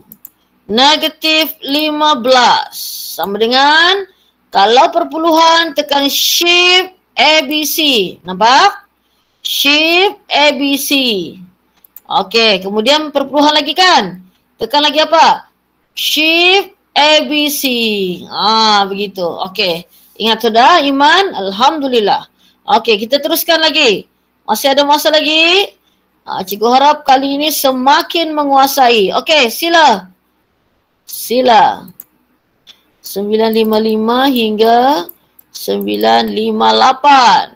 Negatif 15. Sama dengan, kalau perpuluhan tekan shift ABC. Nampak? Shift ABC. Okey, kemudian perpuluhan lagi kan? Tekan lagi apa? Shift ABC. Begitu. Okey. Ingat sudah Iman? Alhamdulillah. Okey, kita teruskan lagi. Masih ada masa lagi? Cikgu harap kali ini semakin menguasai. Okey, sila. 955 hingga 958.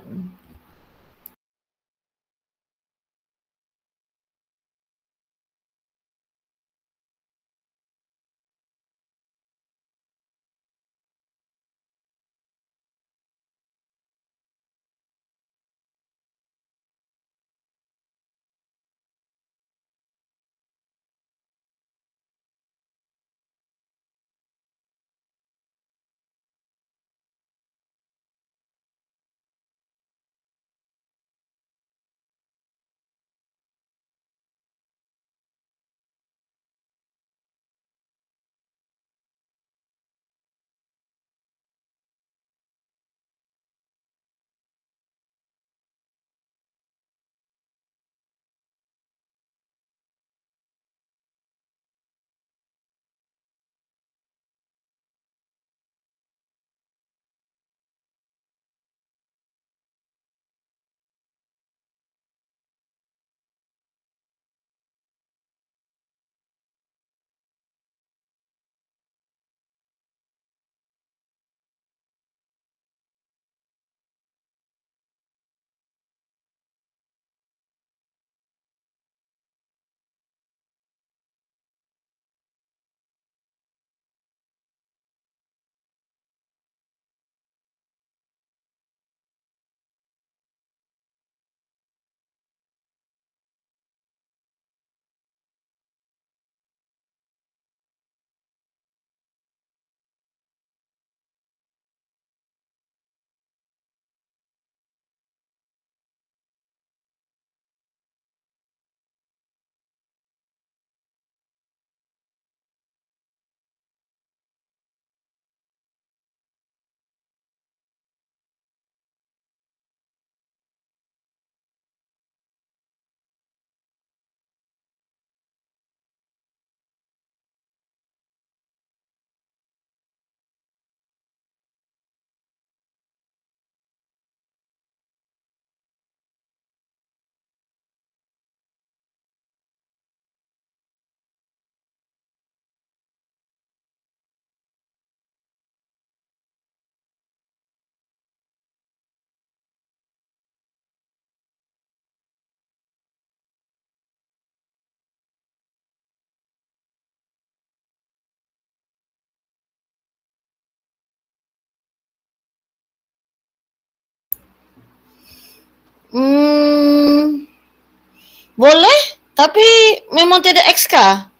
Boleh, tapi memang tidak X kah?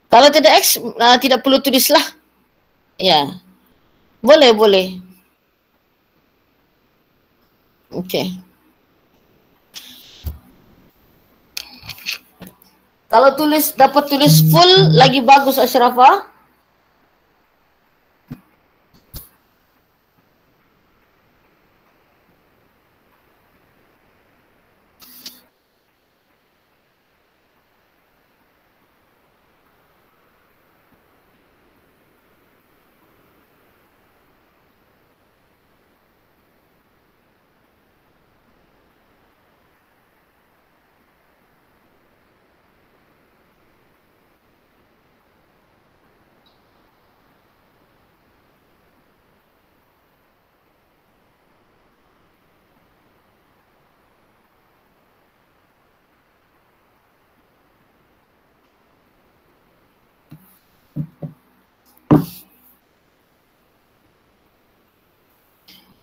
Kalau tidak X, tidak perlu tulislah. Ya, boleh, boleh. Okey. Kalau dapat tulis full lagi bagus Ashrafah.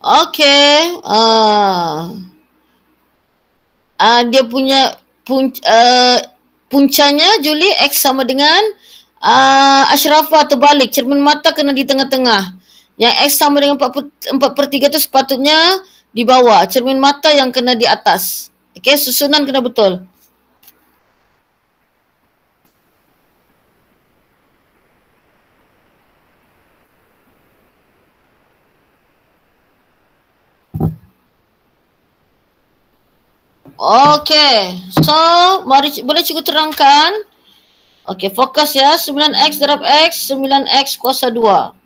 Okey. Dia punya puncanya Julie X sama dengan Ashrafah terbalik. Cermin mata kena di tengah-tengah. Yang X sama dengan 4/3 tu sepatutnya di bawah. Cermin mata yang kena di atas. Okey, susunan kena betul. Okey. So, boleh cikgu terangkan. Okey, fokus ya. 9X darab X, 9X kuasa 2.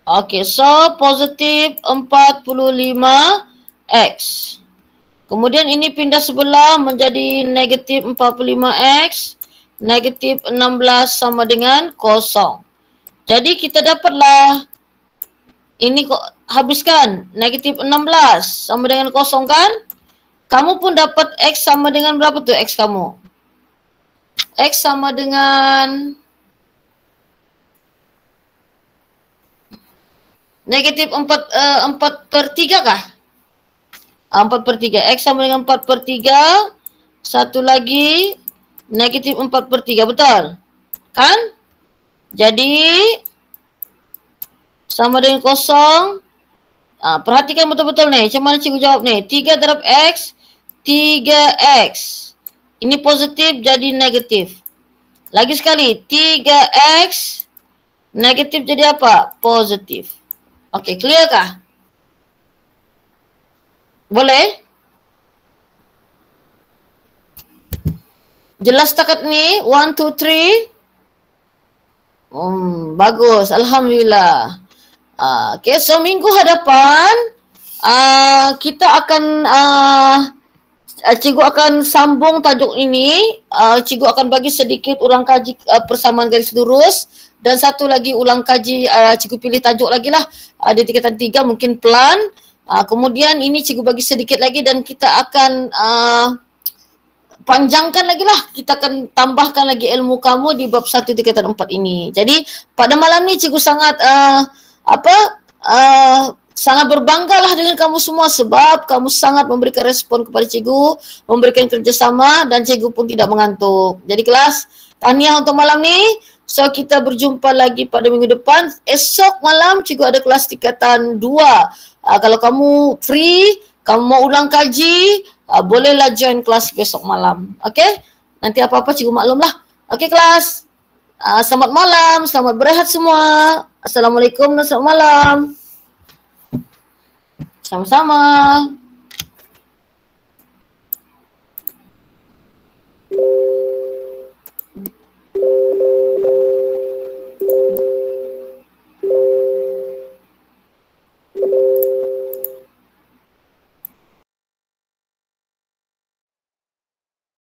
Okey, so positif 45X. Kemudian ini pindah sebelah menjadi negatif 45X. Negatif 16 sama dengan 0. Jadi kita dapatlah ini kok habiskan negatif 16 sama dengan 0 kan? Kamu pun dapat X sama dengan berapa tu X kamu? X sama dengan negatif 4/3 kah? 4/3. X sama dengan 4/3. Satu lagi negatif 4/3. Betul? Kan? Jadi sama dengan 0. Perhatikan betul-betul ni. Macam mana cikgu jawab ni? 3 darab X, 3X. Ini positif jadi negatif. Lagi sekali, 3X negatif jadi apa? Positif. Okey, clear kah? Boleh? Jelas takat ni? 1, 2, 3. Bagus. Alhamdulillah. Okay, so minggu hadapan kita akan cikgu akan sambung tajuk ini. Cikgu akan bagi sedikit ulang kaji persamaan garis lurus dan satu lagi ulang kaji cikgu pilih tajuk lagi lah di tingkatan 3 mungkin pelan. Kemudian ini cikgu bagi sedikit lagi dan kita akan panjangkan lagi lah. Kita akan tambahkan lagi ilmu kamu di bab 1 tingkatan 4 ini. Jadi pada malam ni cikgu sangat sangat berbanggalah dengan kamu semua sebab kamu sangat memberikan respon kepada cikgu, memberikan kerjasama dan cikgu pun tidak mengantuk. Jadi kelas, tahniah untuk malam ni. So kita berjumpa lagi pada minggu depan. Esok malam cikgu ada kelas tingkatan 2. Kalau kamu free, kamu mau ulang kaji, bolehlah join kelas besok malam. Okey? Nanti apa-apa cikgu maklumlah. Okey kelas. Selamat malam, selamat berehat semua. Assalamualaikum dan selamat malam. Sama-sama.